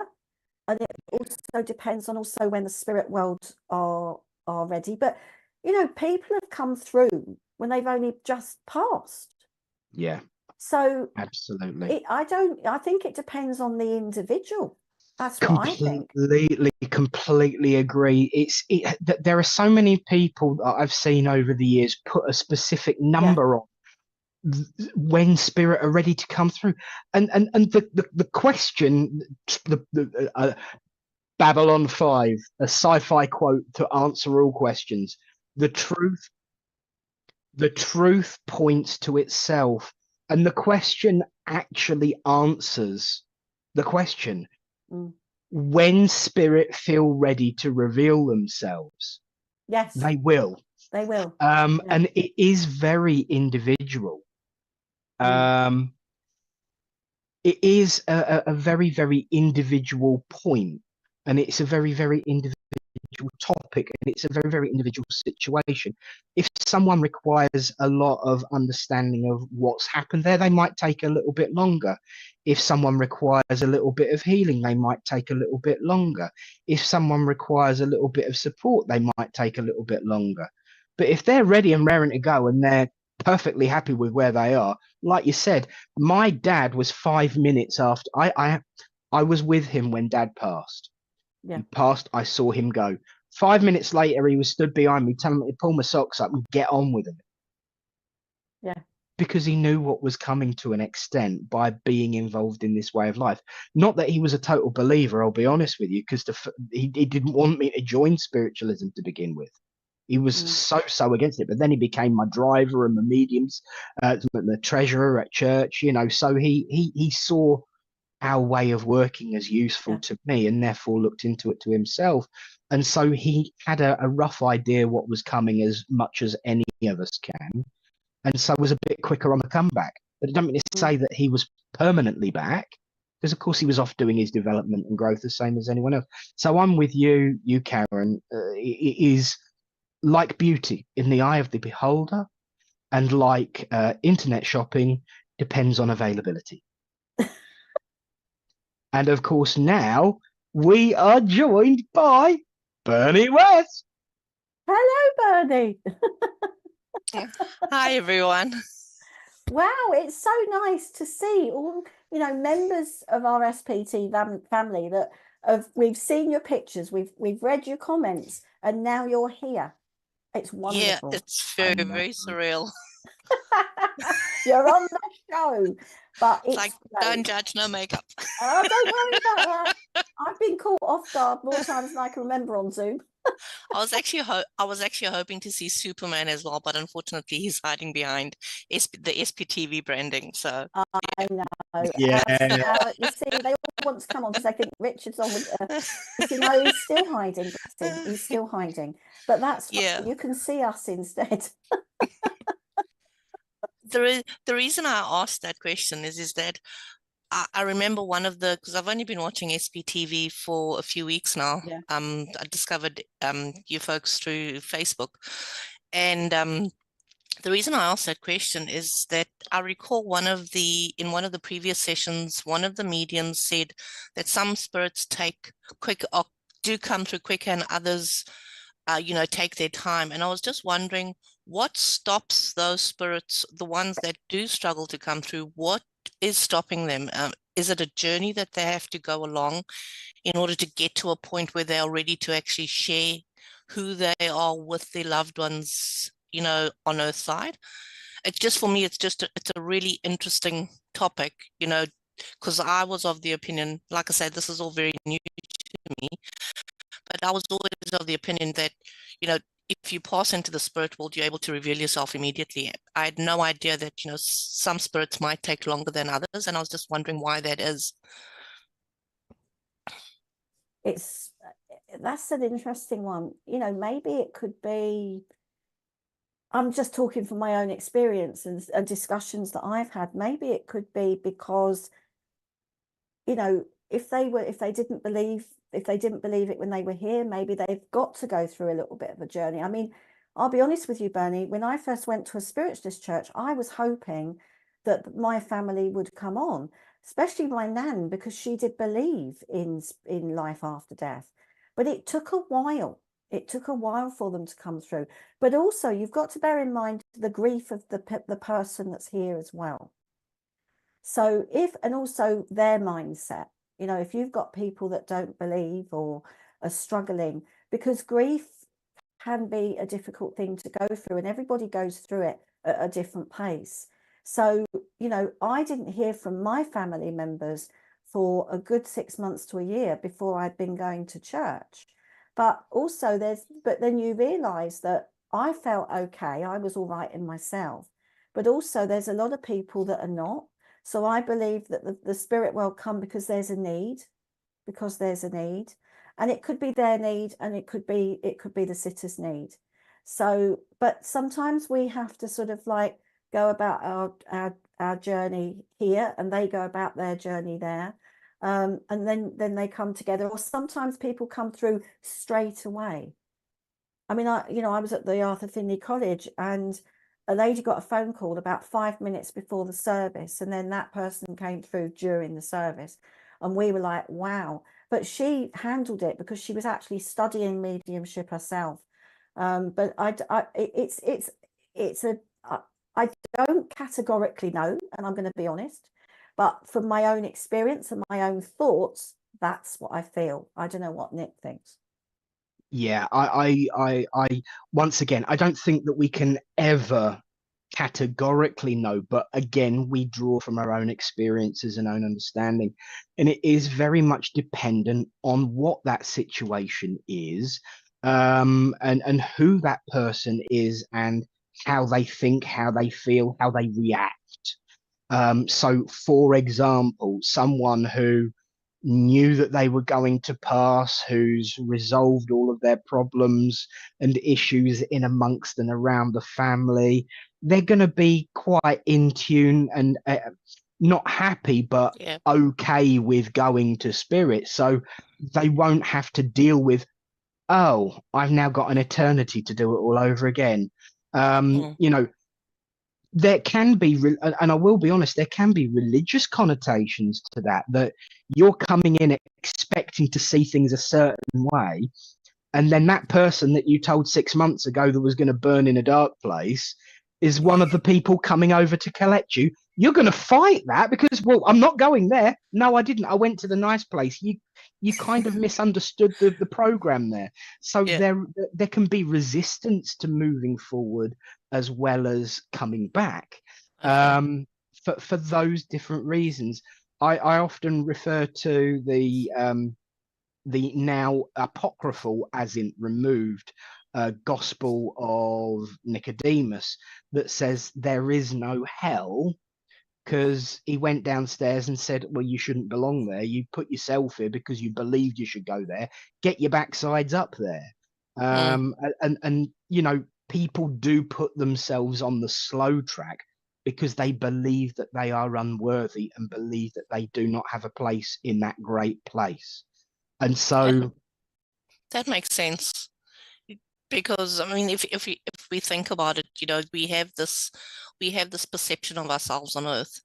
and it also depends on also when the spirit world are ready. But you know, people have come through when they've only just passed. Yeah. So absolutely. I think it depends on the individual. That's what I think. Completely agree. There are so many people that I've seen over the years put a specific number on when spirit are ready to come through, and the question, Babylon 5, a sci-fi quote to answer all questions. The truth points to itself, and the question actually answers the question. When spirit feel ready to reveal themselves, yes, they will. And it is very individual. It is a very, very individual point, and it's a very, very individual topic, and it's a very, very individual situation. If someone requires a lot of understanding of what's happened there, they might take a little bit longer. If someone requires a little bit of healing, they might take a little bit longer. If someone requires a little bit of support, they might take a little bit longer. But if they're ready and raring to go and they're perfectly happy with where they are, like you said, my dad was 5 minutes after I was with him when Dad passed. He passed, I saw him go. 5 minutes later, he was stood behind me telling me to pull my socks up and get on with it. Yeah. Because he knew what was coming to an extent by being involved in this way of life. Not that he was a total believer, I'll be honest with you, because he didn't want me to join spiritualism to begin with. He was so against it, but then he became my driver and the mediums, the treasurer at church, you know, so he saw our way of working as useful to me, and therefore looked into it to himself. And so he had a rough idea what was coming, as much as any of us can. and so was a bit quicker on the comeback. But it don't mean to say that he was permanently back, because of course he was off doing his development and growth the same as anyone else. So I'm with you, Karen. It is like beauty in the eye of the beholder, and like internet shopping, depends on availability. And of course, now we are joined by Bernie West. Hello, Bernie. Hi, everyone. Wow, it's so nice to see all, members of our SPT family that we've seen your pictures, we've read your comments, and now you're here. It's wonderful. Yeah, it's very surreal. You're on the show, but it's like, don't judge, no makeup. Oh, don't worry about that. I've been caught off guard more times than I can remember on Zoom. I was actually hoping to see Superman as well, but unfortunately he's hiding behind the SPTV branding. So I know. Yeah. You see, they all want to come on because they think Richard's on with. No, he's still hiding. He's still hiding. But that's fine. You can see us instead. The reason I asked that question is that I remember because I've only been watching SPTV for a few weeks now. Yeah. I discovered you folks through Facebook, and the reason I asked that question is that I recall in one of the previous sessions, one of the mediums said that some spirits do come through quicker, and others, take their time. And I was just wondering, what stops those spirits, the ones that do struggle to come through? What is stopping them? Is it a journey that they have to go along in order to get to a point where they are ready to actually share who they are with their loved ones, on Earth side? For me, it's a really interesting topic, because I was of the opinion, like I said, this is all very new to me, but I was always of the opinion that, if you pass into the spirit world, you're able to reveal yourself immediately. I had no idea that, some spirits might take longer than others, and I was just wondering why that is. That's an interesting one. Maybe it could be, I'm just talking from my own experience and discussions that I've had. Maybe it could be because, if they didn't believe it when they were here, maybe they've got to go through a little bit of a journey. I mean, I'll be honest with you, Bernie, when I first went to a spiritualist church, I was hoping that my family would come on, especially my nan, because she did believe in life after death. But it took a while. It took a while for them to come through. But also, you've got to bear in mind the grief of the person that's here as well. So and also their mindset. If you've got people that don't believe or are struggling, because grief can be a difficult thing to go through, and everybody goes through it at a different pace. So, I didn't hear from my family members for a good 6 months to a year before I'd been going to church. But also then you realize that I felt okay. I was all right in myself. But also there's a lot of people that are not. So I believe that the spirit world come because there's a need, and it could be their need, and it could be the sitter's need. So, but sometimes we have to sort of like go about our journey here, and they go about their journey there, and then they come together. Or sometimes people come through straight away. I mean, I was at the Arthur Findlay College, and a lady got a phone call about 5 minutes before the service, and then that person came through during the service, and we were like, wow. But she handled it because she was actually studying mediumship herself. But I don't categorically know, and I'm going to be honest, but from my own experience and my own thoughts, that's what I feel. I don't know what Nick thinks. Yeah, I once again, I don't think that we can ever categorically know, but again, we draw from our own experiences and own understanding, and it is very much dependent on what that situation is, and who that person is, and how they think, how they feel, how they react. So, for example, someone who knew that they were going to pass, who's resolved all of their problems and issues in amongst and around the family, they're going to be quite in tune and not happy, but Yeah. okay with going to spirit. So they won't have to deal with, oh, I've now got an eternity to do it all over again. You know, there can be, and I will be honest, there can be religious connotations to that, that you're coming in expecting to see things a certain way, and then that person that you told 6 months ago that was going to burn in a dark place is one of the people coming over to collect you. You're going to fight that because, well, I'm not going there. No, I didn't. I went to the nice place. You kind of misunderstood the program there. So Yeah. there can be resistance to moving forward as well as coming back, Okay. for those different reasons. I often refer to the now apocryphal, as in removed, Gospel of Nicodemus, that says there is no hell, because he went downstairs and said, well, you shouldn't belong there. You put yourself here because you believed you should go there. Get your backsides up there. And you know, people do put themselves on the slow track because they believe that they are unworthy and believe that they do not have a place in that great place. And so That makes sense. Because I mean, if we think about it, you know, we have this perception of ourselves on earth,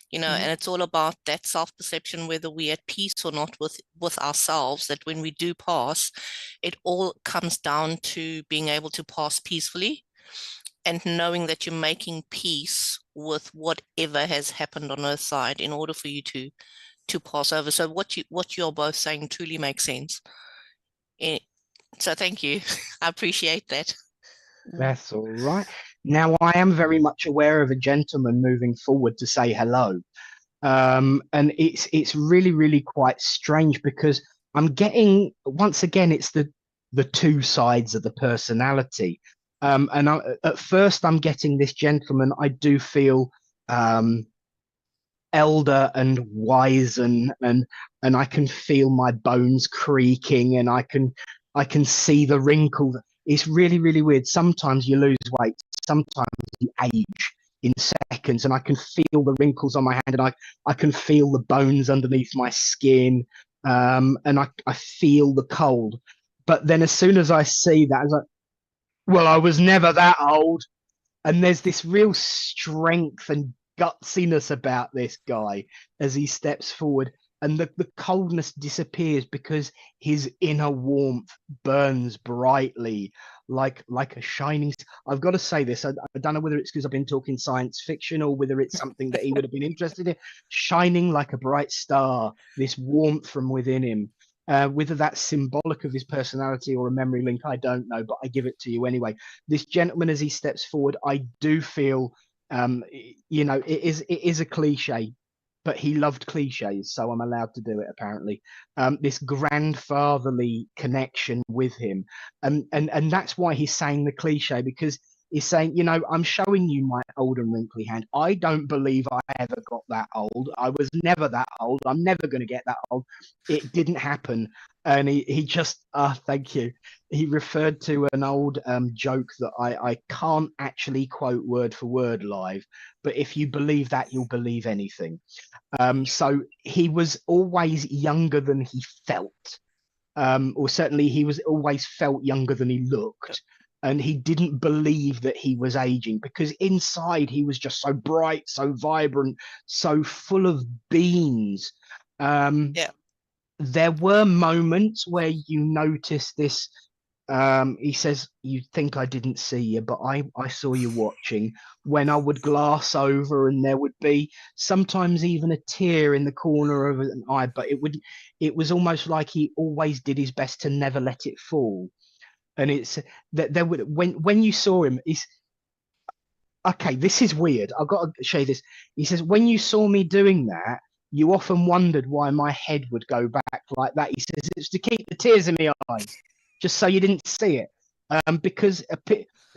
you know, and it's all about that self-perception, whether we're at peace or not with ourselves, that when we do pass, it all comes down to being able to pass peacefully and knowing that you're making peace with whatever has happened on earth side in order for you to pass over. So what you're both saying truly makes sense. So thank you. I appreciate that. that's all right. Now, I am very much aware of a gentleman moving forward to say hello. And it's really, really quite strange because I'm getting, once again, it's the two sides of the personality. And at first I'm getting this gentleman, I do feel elder and wizen, and I can feel my bones creaking, and I can see the wrinkle. It's really, really weird. Sometimes you lose weight, sometimes you age in seconds, and I can feel the wrinkles on my hand, and I can feel the bones underneath my skin, and I feel the cold. But then as soon as I see that, I was like, well, I was never that old. And there's this real strength and gutsiness about this guy as he steps forward, and the coldness disappears because his inner warmth burns brightly like a shining. I've got to say this, I don't know whether it's because I've been talking science fiction or whether it's something that he would have been interested in. Shining like a bright star, this warmth from within him. Whether that's symbolic of his personality or a memory link, I don't know, but I give it to you anyway. This gentleman, as he steps forward, I do feel, you know, it is a cliche, but he loved cliches, so I'm allowed to do it, apparently. This grandfatherly connection with him. And that's why he's saying the cliche, because he's saying, you know, I'm showing you my old and wrinkly hand. I don't believe I ever got that old. I was never that old. I'm never going to get that old. It didn't happen. And he just, thank you. He referred to an old joke that I can't actually quote word for word live, but if you believe that, you'll believe anything. So he was always younger than he felt, or certainly he was always felt younger than he looked. And he didn't believe that he was aging because inside he was just so bright, so vibrant, so full of beams. There were moments where you noticed this. He says, you'd think I didn't see you, but I saw you watching, when I would glass over and there would be sometimes even a tear in the corner of an eye, but it was almost like he always did his best to never let it fall. And it's that there would, when you saw him, he's okay, this is weird. I've got to show you this. He says, when you saw me doing that, you often wondered why my head would go back like that. He says it's to keep the tears in my eyes, just so you didn't see it. Because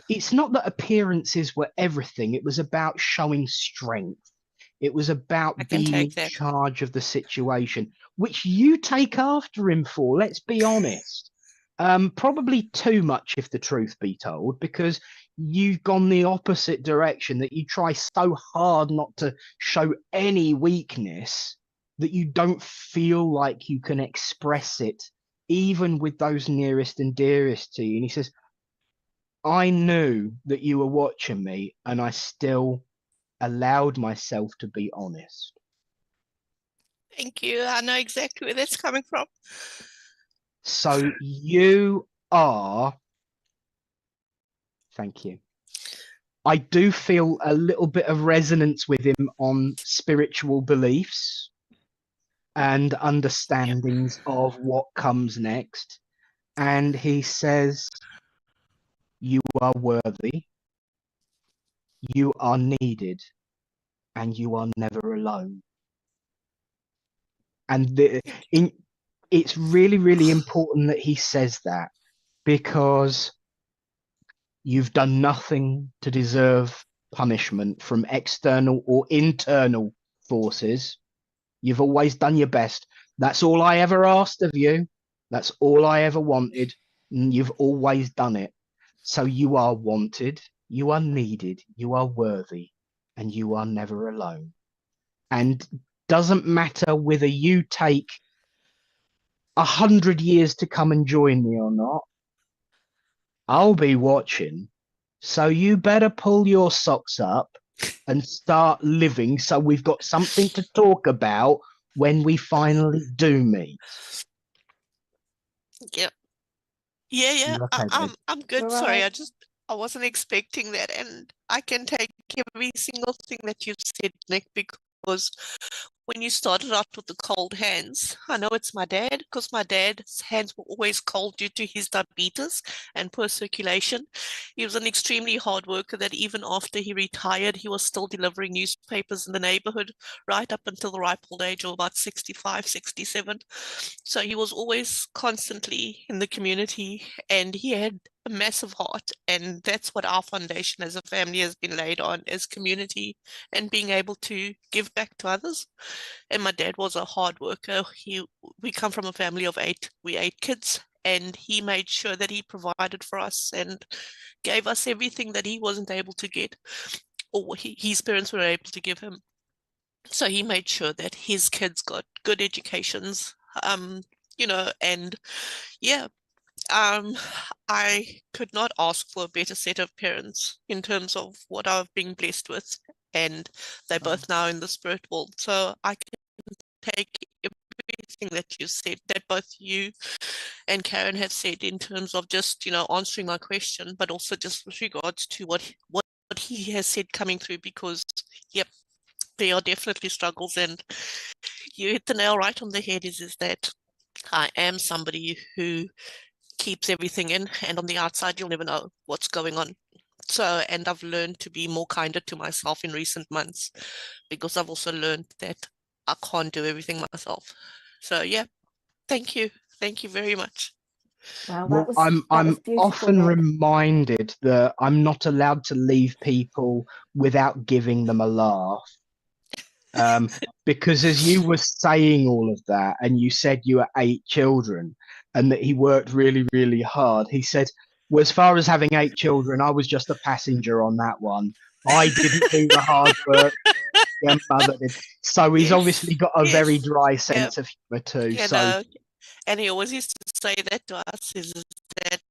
it's not that appearances were everything. It was about showing strength. It was about I can being in take that. charge of the situation, which you take after him for, let's be honest. Probably too much, if the truth be told, because you've gone the opposite direction, that you try so hard not to show any weakness that you don't feel like you can express it, even with those nearest and dearest to you. And he says, I knew that you were watching me, and I still allowed myself to be honest. Thank you. I know exactly where that's coming from. So you are, thank you. I do feel a little bit of resonance with him on spiritual beliefs and understandings of what comes next. And he says, you are worthy, you are needed, and you are never alone. And it's really, really important that he says that, because you've done nothing to deserve punishment from external or internal forces. You've always done your best. That's all I ever asked of you. That's all I ever wanted. And you've always done it. So you are wanted, you are needed, you are worthy, and you are never alone. And doesn't matter whether you take 100 years to come and join me or not, I'll be watching. So you better pull your socks up and start living, so we've got something to talk about when we finally do meet. Yep. Yeah. I'm good. All Sorry, right. I wasn't expecting that, and I can take every single thing that you've said, Nick, because when you started out with the cold hands, I know it's my dad, because my dad's hands were always cold due to his diabetes and poor circulation. He was an extremely hard worker that even after he retired, he was still delivering newspapers in the neighborhood right up until the ripe old age of about 65, 67. So he was always constantly in the community, and he had a massive heart, and that's what our foundation as a family has been laid on, is community and being able to give back to others. And my dad was a hard worker. We come from a family of 8. We 8 kids, and he made sure that he provided for us and gave us everything that he wasn't able to get, or his parents were able to give him. So he made sure that his kids got good educations, and yeah, I could not ask for a better set of parents in terms of what I've been blessed with, and they're both now in the spirit world. So I can take everything that you said, that both you and Karen have said, in terms of just, answering my question, but also just with regards to what he has said coming through, because, yep, there are definitely struggles, and you hit the nail right on the head, is that I am somebody who keeps everything in, and on the outside you'll never know what's going on. So, and I've learned to be more kinder to myself in recent months, because I've also learned that I can't do everything myself. So yeah, thank you very much. Wow, Well, that was I'm beautiful, often Nick. reminded that I'm not allowed to leave people without giving them a laugh. Because as you were saying all of that, and you said you were 8 children and that he worked really, really hard, he said, well, as far as having 8 children, I was just a passenger on that one. I didn't do the hard work. Your mother did. So he's Yes, obviously got a very yes, dry sense of humor too. So and he always used to say that to us, is that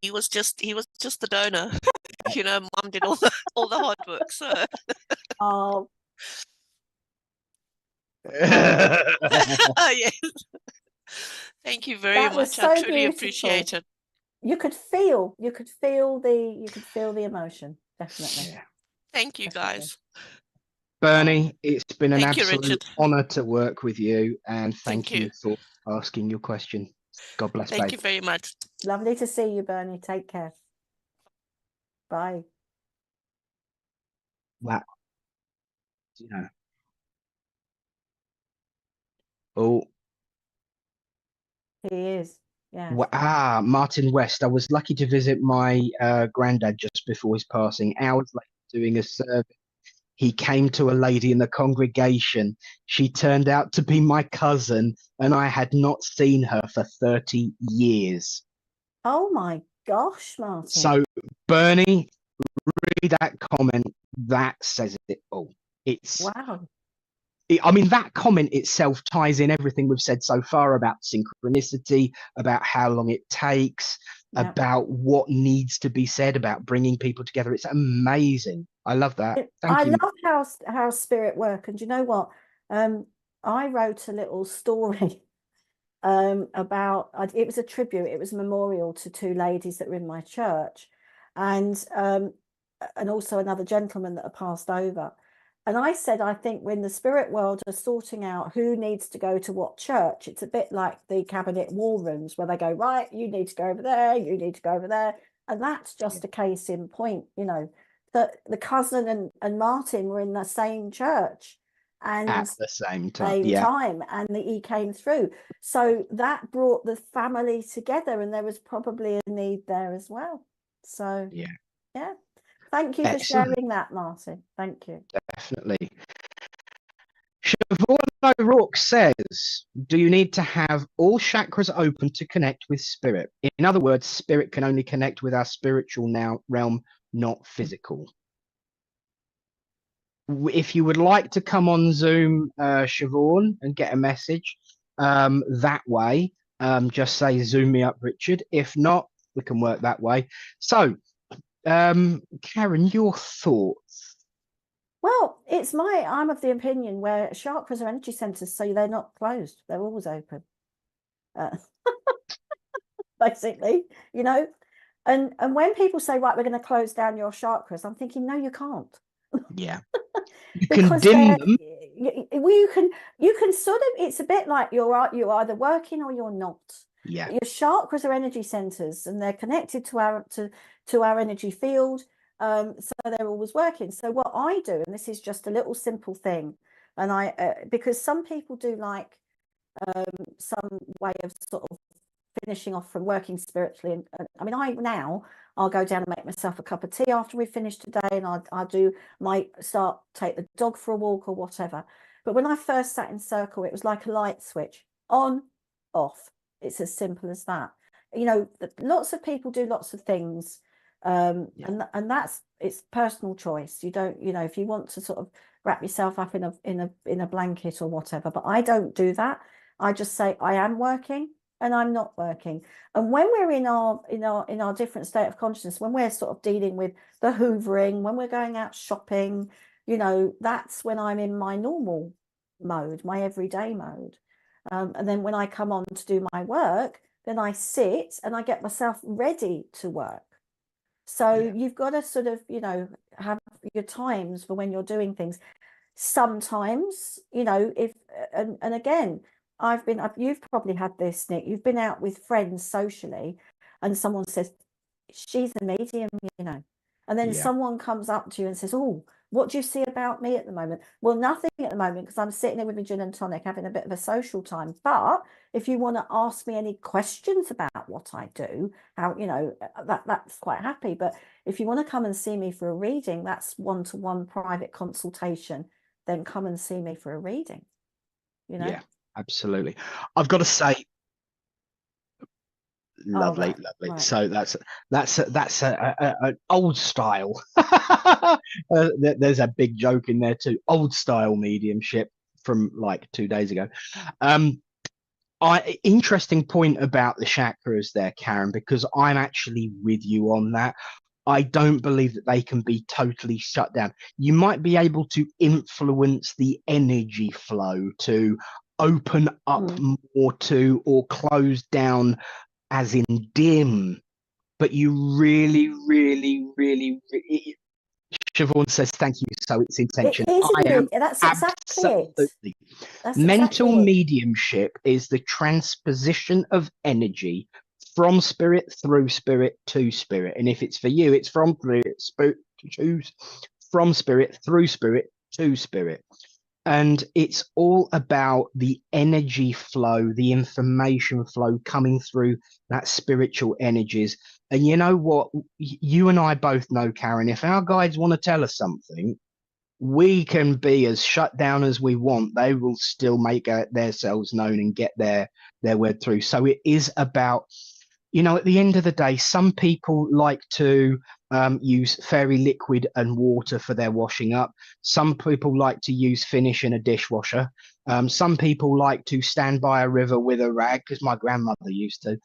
he was just the donor. Mum did all the hard work. So Oh, yes. Thank you very that was much. so I truly beautiful. appreciate it. You could feel the emotion, definitely. yeah. Thank you, guys. Bernie, it's been an Thank you, absolute Richard. honor to work with you, and thank you you. for asking your question. God bless, Thank babe. you very much. Lovely to see you, Bernie. Take care. Bye. Wow. Oh, He is. Yeah. Martin West. I was lucky to visit my granddad just before his passing. Hours later, doing a service. He came to a lady in the congregation. She turned out to be my cousin, and I had not seen her for 30 years. Oh my gosh, Martin. So, Bernie, read that comment. That says it all. It's wow. I mean, that comment itself ties in everything we've said so far about synchronicity, about how long it takes, Yeah. about what needs to be said, about bringing people together. It's amazing. I love that. Thank you. I love how spirit work. And you know what? I wrote a little story about, it was a tribute, it was a memorial to two ladies that were in my church, and also another gentleman that had passed over. And I said, I think when the spirit world are sorting out who needs to go to what church, it's a bit like the cabinet war rooms where they go, right, you need to go over there, you need to go over there. And that's just a case in point, you know, that the cousin and Martin were in the same church and At the same time. And he came through. So that brought the family together, and there was probably a need there as well. So yeah. Thank you for sharing that, Martin. Thank you. Definitely. Siobhan O'Rourke says, do you need to have all chakras open to connect with spirit? In other words, spirit can only connect with our spiritual realm, not physical. If you would like to come on Zoom, Siobhan, and get a message that way, just say, Zoom me up, Richard. If not, we can work that way. So, Karen, your thoughts? Well, I'm of the opinion where chakras are energy centers, so they're not closed. They're always open. Basically, you know, and when people say, right, we're going to close down your chakras, I'm thinking, no, you can't. Yeah. You can dim them. You can sort of, it's a bit like you're either working or you're not. Yeah. Your chakras are energy centers, and they're connected to our energy field. So they're always working. So what I do, and this is just a little simple thing, and because some people do like some way of sort of finishing off from working spiritually. And I mean, I'll go down and make myself a cup of tea after we finish today, and I'll take the dog for a walk or whatever. But when I first sat in circle, it was like a light switch, on, off. It's as simple as that. You know, lots of people do lots of things. And it's personal choice. You don't, you know, if you want to sort of wrap yourself up in a blanket or whatever, but I don't do that. I just say I am working and I'm not working. And when we're in our different state of consciousness, when we're sort of dealing with the hoovering, when we're going out shopping, you know, that's when I'm in my normal mode, my everyday mode. And then when I come on to do my work, then I sit and I get myself ready to work. So you've got to sort of, you know, have your times for when you're doing things. Sometimes, you know, and again, you've probably had this, Nick, you've been out with friends socially and someone says, she's a medium, you know, and then someone comes up to you and says, oh, what do you see about me at the moment? Well, nothing at the moment, because I'm sitting there with my gin and tonic having a bit of a social time. But if you want to ask me any questions about what I do, how, you know, that's quite happy. But if you want to come and see me for a reading, that's one-to-one private consultation, then come and see me for a reading, you know? Yeah, absolutely. I've got to say, lovely. Right. So that's an old style. There's a big joke in there too. Old style mediumship from like 2 days ago. Interesting point about the chakras there, Karen, because I'm actually with you on that. I don't believe that they can be totally shut down. You might be able to influence the energy flow to open up more to, or close down as in dim, but you really, Siobhan says thank you, so it's intention. That's exactly it. Mental mediumship is the transposition of energy from spirit through spirit to spirit, and if it's for you, it's from spirit through spirit to spirit. And it's all about the energy flow, the information flow coming through that spiritual energies. And you know what? You and I both know, Karen, if our guides want to tell us something, we can be as shut down as we want. They will still make themselves known and get their word through. So it is about, at the end of the day, some people like to use fairy liquid and water for their washing up. Some people like to use Finish in a dishwasher. Some people like to stand by a river with a rag, because my grandmother used to.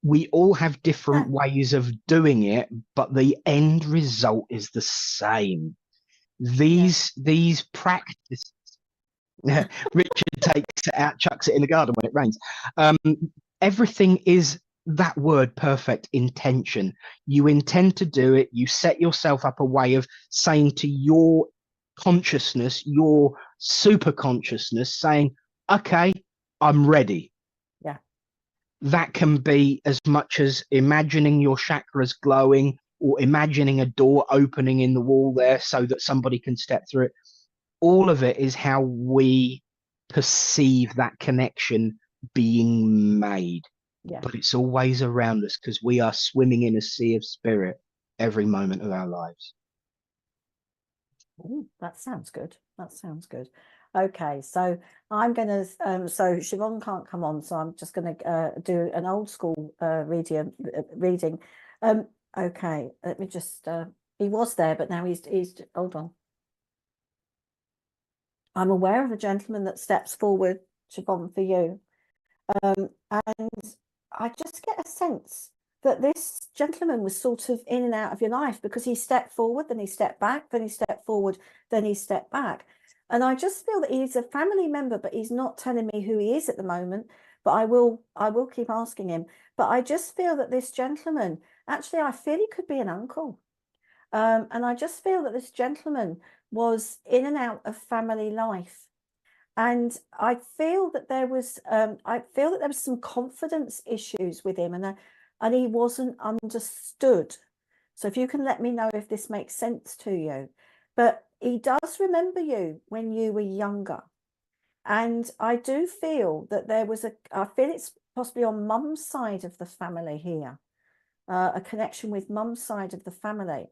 We all have different ways of doing it, but the end result is the same. These practices. Richard takes it out, chucks it in the garden when it rains. Everything is that word perfect, intention. You intend to do it. You set yourself up a way of saying to your consciousness, your super consciousness, saying, okay, I'm ready. Yeah. That can be as much as imagining your chakras glowing, or imagining a door opening in the wall there so that somebody can step through it. All of it is how we perceive that connection being made. Yeah. But it's always around us, because we are swimming in a sea of spirit every moment of our lives. Ooh, that sounds good. That sounds good. Okay, so I'm going to, so Siobhan can't come on, so I'm just going to do an old school reading. Okay, let me just, he was there, but now he's, hold on. I'm aware of a gentleman that steps forward, Siobhan, for you. And I just get a sense that this gentleman was sort of in and out of your life, because he stepped forward, then he stepped back, then he stepped forward, then he stepped back. And I just feel that he's a family member, but he's not telling me who he is at the moment. But I will keep asking him. But I just feel that this gentleman, actually, I feel he could be an uncle. And I just feel that this gentleman was in and out of family life. And I feel that there was some confidence issues with him, and he wasn't understood. So if you can let me know if this makes sense to you. But he does remember you when you were younger. And I do feel that I feel it's possibly on mum's side of the family here, a connection with mum's side of the family.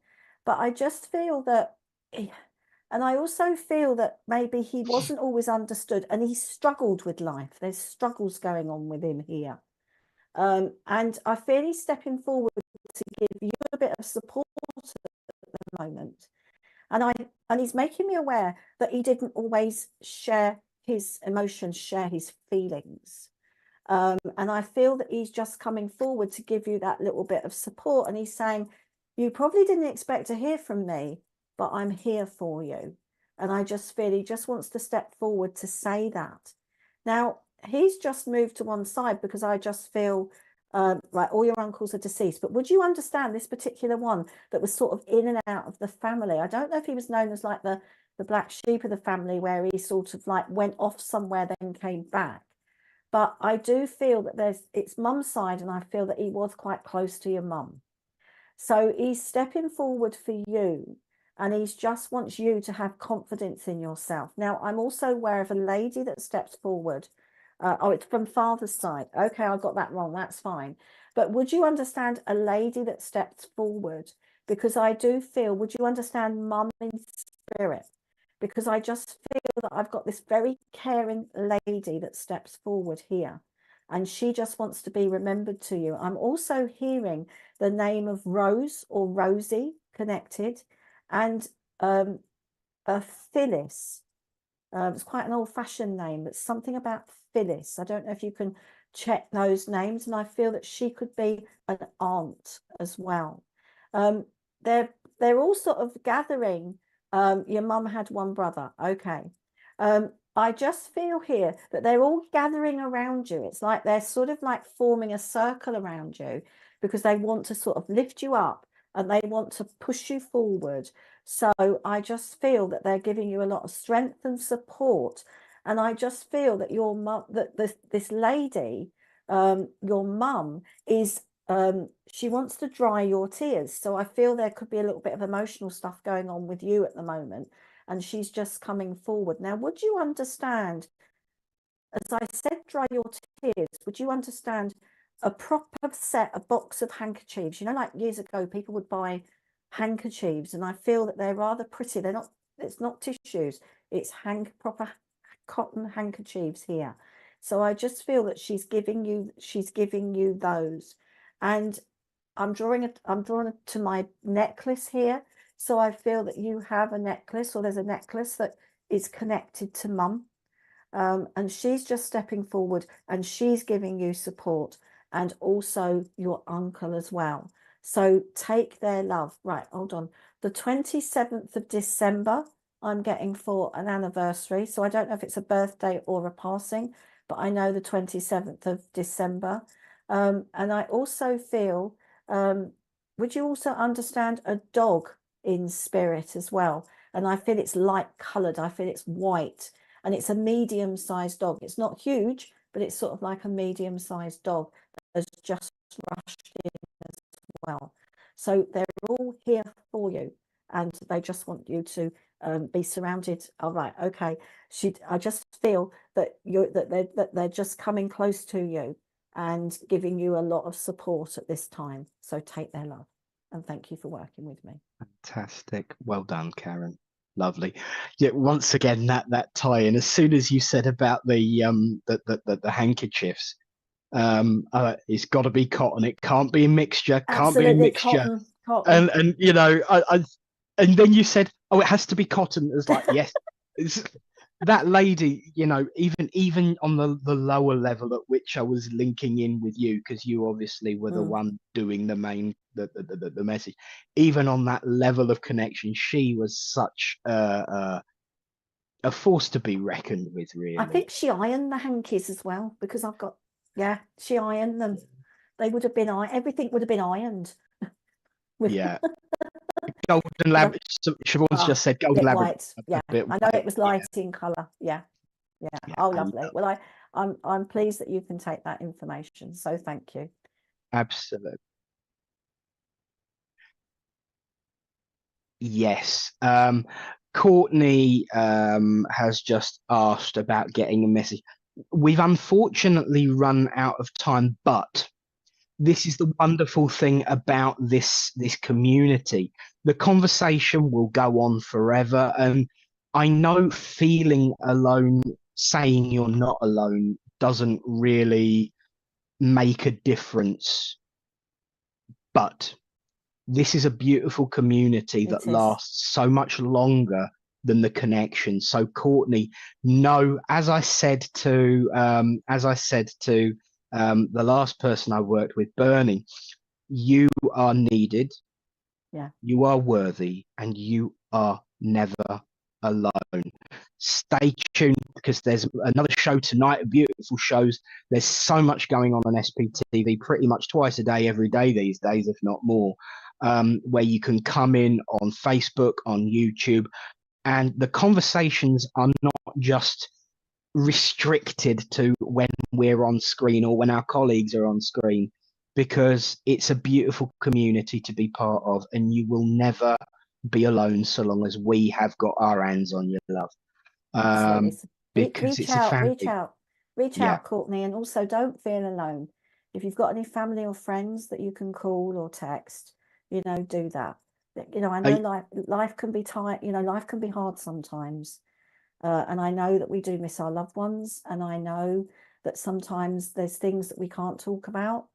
But I just feel that, and I also feel that maybe he wasn't always understood, and he struggled with life. There's struggles going on with him here. And I feel he's stepping forward to give you a bit of support at the moment. And he's making me aware that he didn't always share his emotions, share his feelings. And I feel that he's just coming forward to give you that little bit of support. And he's saying, you probably didn't expect to hear from me, but I'm here for you. And I just feel he just wants to step forward to say that. Now, he's just moved to one side, because I just feel like all your uncles are deceased. But would you understand this particular one that was sort of in and out of the family? I don't know if he was known as like the black sheep of the family, where he sort of like went off somewhere, then came back. But I do feel that it's mum's side, and I feel that he was quite close to your mum. So he's stepping forward for you, and he just wants you to have confidence in yourself. Now, I'm also aware of a lady that steps forward. Oh, it's from father's side. Okay, I got that wrong. That's fine. But would you understand a lady that steps forward? Because I do feel, would you understand mum in spirit? Because I just feel that I've got this very caring lady that steps forward here, and she just wants to be remembered to you. I'm also hearing the name of Rose or Rosie connected, and a Phyllis. It's quite an old-fashioned name, but something about Phyllis. I don't know if you can check those names, and I feel that she could be an aunt as well. They're all sort of gathering. Your mum had one brother. Okay. I just feel here that they're all gathering around you. It's like they're sort of like forming a circle around you, because they want to sort of lift you up, and they want to push you forward. So I just feel that they're giving you a lot of strength and support. And I just feel that your mum, that this lady, your mum, is she wants to dry your tears. So I feel there could be a little bit of emotional stuff going on with you at the moment, and she's just coming forward. Now, would you understand, as I said, dry your tears, would you understand a proper set, a box of handkerchiefs? You know, like years ago, people would buy handkerchiefs, and I feel that they're rather pretty. They're not, it's not tissues, it's proper cotton handkerchiefs here. So I just feel that she's giving you those. And I'm drawing to my necklace here. So I feel that you have a necklace, or there's a necklace that is connected to Mum. And she's just stepping forward, and she's giving you support, and also your uncle as well. So take their love. Right, hold on. The 27th of December, I'm getting for an anniversary. So I don't know if it's a birthday or a passing, but I know the 27th of December. And I also feel, would you also understand a dog in spirit as well? And I feel it's light coloured. I feel it's white. And it's a medium-sized dog. It's not huge, but it's sort of like a medium-sized dog that has just rushed in as well. So they're all here for you, and they just want you to be surrounded. All right, okay. I just feel that they're just coming close to you and giving you a lot of support at this time. So take their love, and thank you for working with me. Fantastic. Well done, Karen. Lovely. Yeah, once again, that tie-in, as soon as you said about the handkerchiefs, it's got to be cotton. It can't be a mixture. Can't be a Absolutely, mixture. cotton. And you know, and then you said, oh, it has to be cotton. It was like, yes. That lady, you know, even on the lower level at which I was linking in with you, because you obviously were the one doing the main the message. Even on that level of connection, she was such a force to be reckoned with. Really, I think she ironed the hankies as well, because I've got, yeah, she ironed them. They would have been everything would have been ironed. Yeah. Golden lab. Siobhan's just said golden lab. White. Yeah, I know it was light in colour. Yeah. Oh, lovely. Well, I'm pleased that you can take that information. So thank you. Absolutely. Yes. Courtney has just asked about getting a message. We've unfortunately run out of time, but this is the wonderful thing about this community. The conversation will go on forever, and I know feeling alone, saying you're not alone, doesn't really make a difference, but this is a beautiful community that lasts so much longer than the connection. So Courtney, no, as I said to the last person I worked with, Bernie, you are needed, you are worthy, and you are never alone. Stay tuned, because there's another show tonight, beautiful shows. There's so much going on SPTV, pretty much twice a day, every day these days, if not more, where you can come in on Facebook, on YouTube, and the conversations are not just restricted to when we're on screen or when our colleagues are on screen, because it's a beautiful community to be part of, and you will never be alone so long as we have got our hands on your love. Because reach out, Courtney, and also don't feel alone. If you've got any family or friends that you can call or text, you know, do that. You know, I know life can be tight, you know, life can be hard sometimes. And I know that we do miss our loved ones, and I know that sometimes there's things that we can't talk about.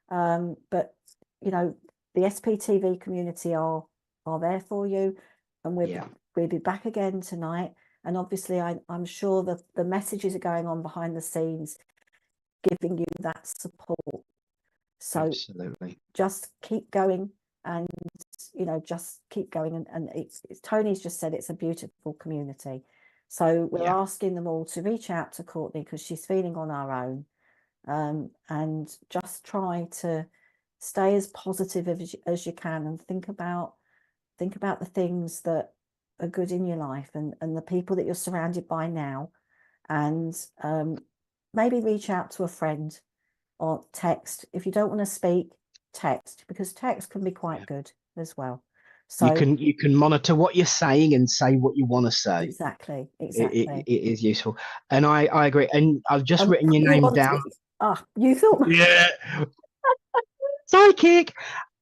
But, you know, the SPTV community are there for you, and we'll be back again tonight. And obviously, I'm sure that the messages are going on behind the scenes, giving you that support. So absolutely, just keep going, and you know, just keep going. And it's Tony's just said it's a beautiful community. So we're asking them all to reach out to Courtney, because she's feeling on her own, and just try to stay as positive as you can, and think about the things that are good in your life, and the people that you're surrounded by now, and maybe reach out to a friend or text. If you don't want to speak, text, because text can be quite good as well. So you can monitor what you're saying and say what you want to say. Exactly. It is useful, and I agree. And I've just written your name down. You thought, yeah, psychic.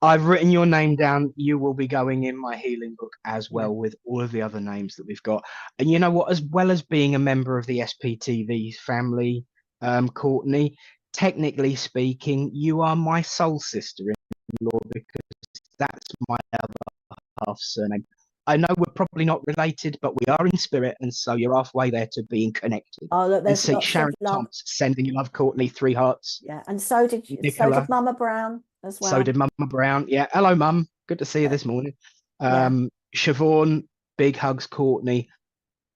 I've written your name down. You will be going in my healing book as Yeah. well with all of the other names that we've got. And you know what? As well as being a member of the SPTV family, Courtney, technically speaking, you are my soul sister-in-law because that's my other half surname. I know we're probably not related, but we are in spirit, and so you're halfway there to being connected. Oh, look, And there's see lots Sharon of love. Thomas sending you love, Courtney, 3 hearts. Yeah, and so did Nicola. Mama Brown as well. So did Mama Brown. Yeah. Hello, Mum. Good to see you this morning. Yeah. Siobhan, big hugs, Courtney.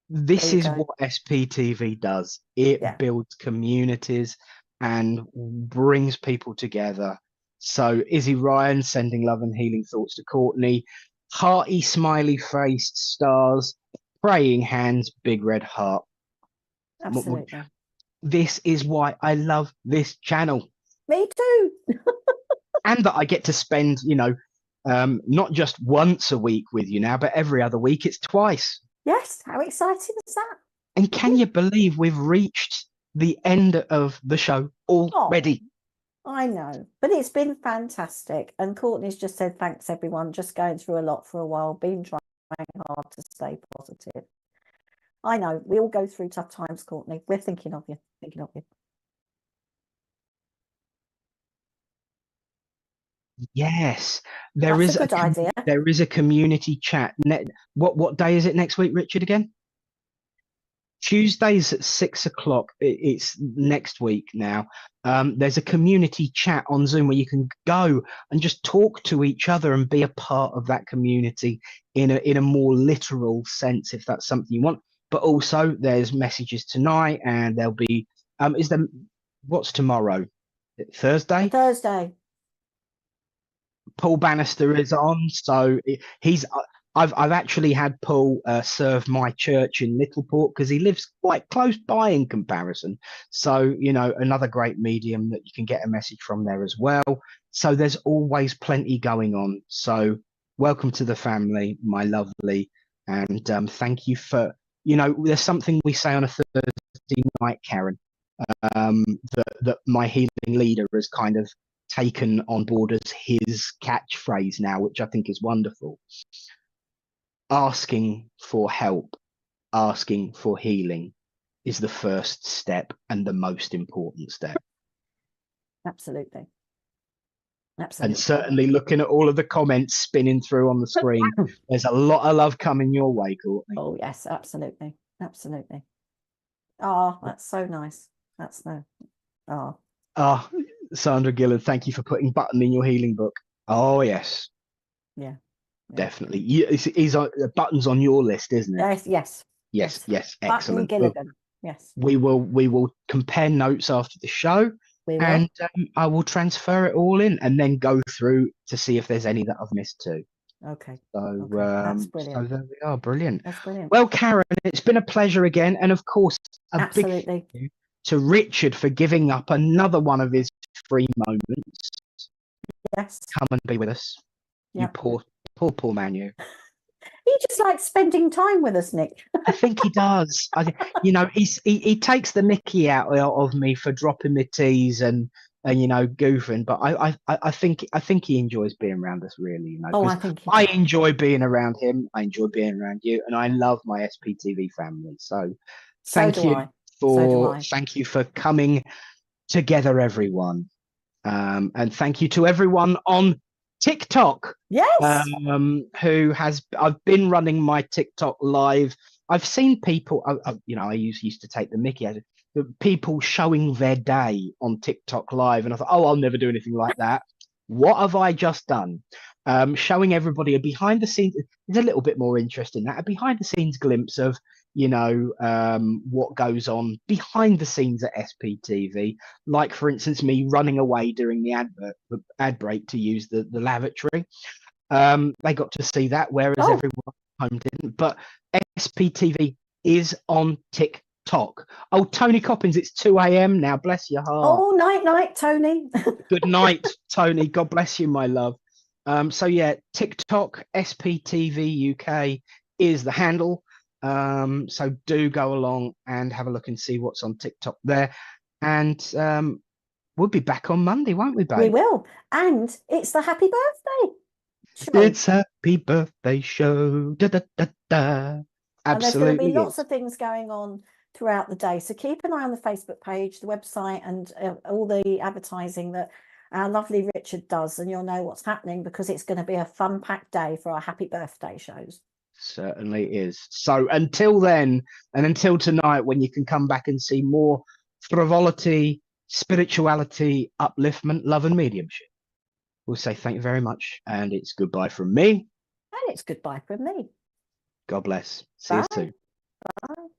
This There you is go. what SPTV does. It Yeah. builds communities and brings people together. So Izzy Ryan sending love and healing thoughts to Courtney. Hearty, smiley faced stars, praying hands, big red heart. Absolutely. This is why I love this channel. Me too. And that I get to spend, not just once a week with you now, but every other week. It's twice. Yes. How exciting is that? And can you believe we've reached the end of the show already? Oh, I know, but it's been fantastic. And Courtney's just said, thanks, everyone. Just going through a lot for a while, been trying hard to stay positive. I know, we all go through tough times, Courtney. We're thinking of you, thinking of you. Yes, That's a good idea. There is a community chat. What day is it next week, Richard, again? Tuesdays at 6 o'clock. It's next week now. There's a community chat on Zoom where you can go and just talk to each other and be a part of that community in a more literal sense, if that's something you want. But also there's messages tonight, and there'll be what's tomorrow? Thursday? Thursday. Paul Bannister is on, so he's. I've actually had Paul serve my church in Littleport because he lives quite close by in comparison. So another great medium that you can get a message from there as well. So there's always plenty going on. So welcome to the family, my lovely, and thank you for. There's something we say on a Thursday night, Karen, that my healing leader has kind of taken on board as his catchphrase now, which I think is wonderful. Asking for help, asking for healing is the first step and the most important step. Absolutely. And certainly looking at all of the comments spinning through on the screen, there's a lot of love coming your way, Courtney. Oh, yes, absolutely. Absolutely. Oh, that's so nice. That's no. Oh. Ah, Sandra Gillard, thank you for putting Button in your healing book. Oh, yes. Yeah. Definitely. He's Button's on your list, isn't it? Yes. Yes. Button Excellent. Gilligan. Yes. We will compare notes after the show. And I will transfer it all in and then go through to see if there's any that I've missed too. Okay. So, That's brilliant. So there we are. Brilliant. That's brilliant. Well, Karen, it's been a pleasure again. And of course, Absolutely. big thank you to Richard for giving up another one of his free moments. Yes. Come and be with us. Yep. You poor man, you. He just likes spending time with us, Nick. I think he does. He takes the mickey out of me for dropping my teas and goofing. But I think he enjoys being around us, really. I enjoy being around him. I enjoy being around you, and I love my SPTV family. So thank you for coming together, everyone. And thank you to everyone on TikTok. Yes. I've been running my TikTok live. I've seen people, I used to take the mickey out of people showing their day on TikTok live. And I thought, I'll never do anything like that. What have I just done? Showing everybody a behind the scenes. It's a little bit more interesting. That a behind the scenes glimpse of, what goes on behind the scenes at SPTV. Like, for instance, me running away during the ad break to use the lavatory. They got to see that, whereas everyone at home didn't. But SPTV is on TikTok. Oh, Tony Coppins, it's 2 a.m. now. Bless your heart. Oh, night, Tony. Good night, Tony. God bless you, my love. So yeah, TikTok, SPTV UK is the handle. So do go along and have a look and see what's on TikTok there. And We'll be back on Monday, won't we, babe? We will. And it's the happy birthday show. It's happy birthday show. Da, da, da, da. And there's going to Absolutely be lots is. of things going on throughout the day. So keep an eye on the Facebook page, the website, and all the advertising that our lovely Richard does. And you'll know what's happening, because it's going to be a fun-packed day for our happy birthday shows. Certainly is. So until then, and until tonight, when you can come back and see more frivolity, spirituality, upliftment, love, and mediumship, we'll say thank you very much. And it's goodbye from me. And it's goodbye from me. God bless. See Bye. you soon. Bye.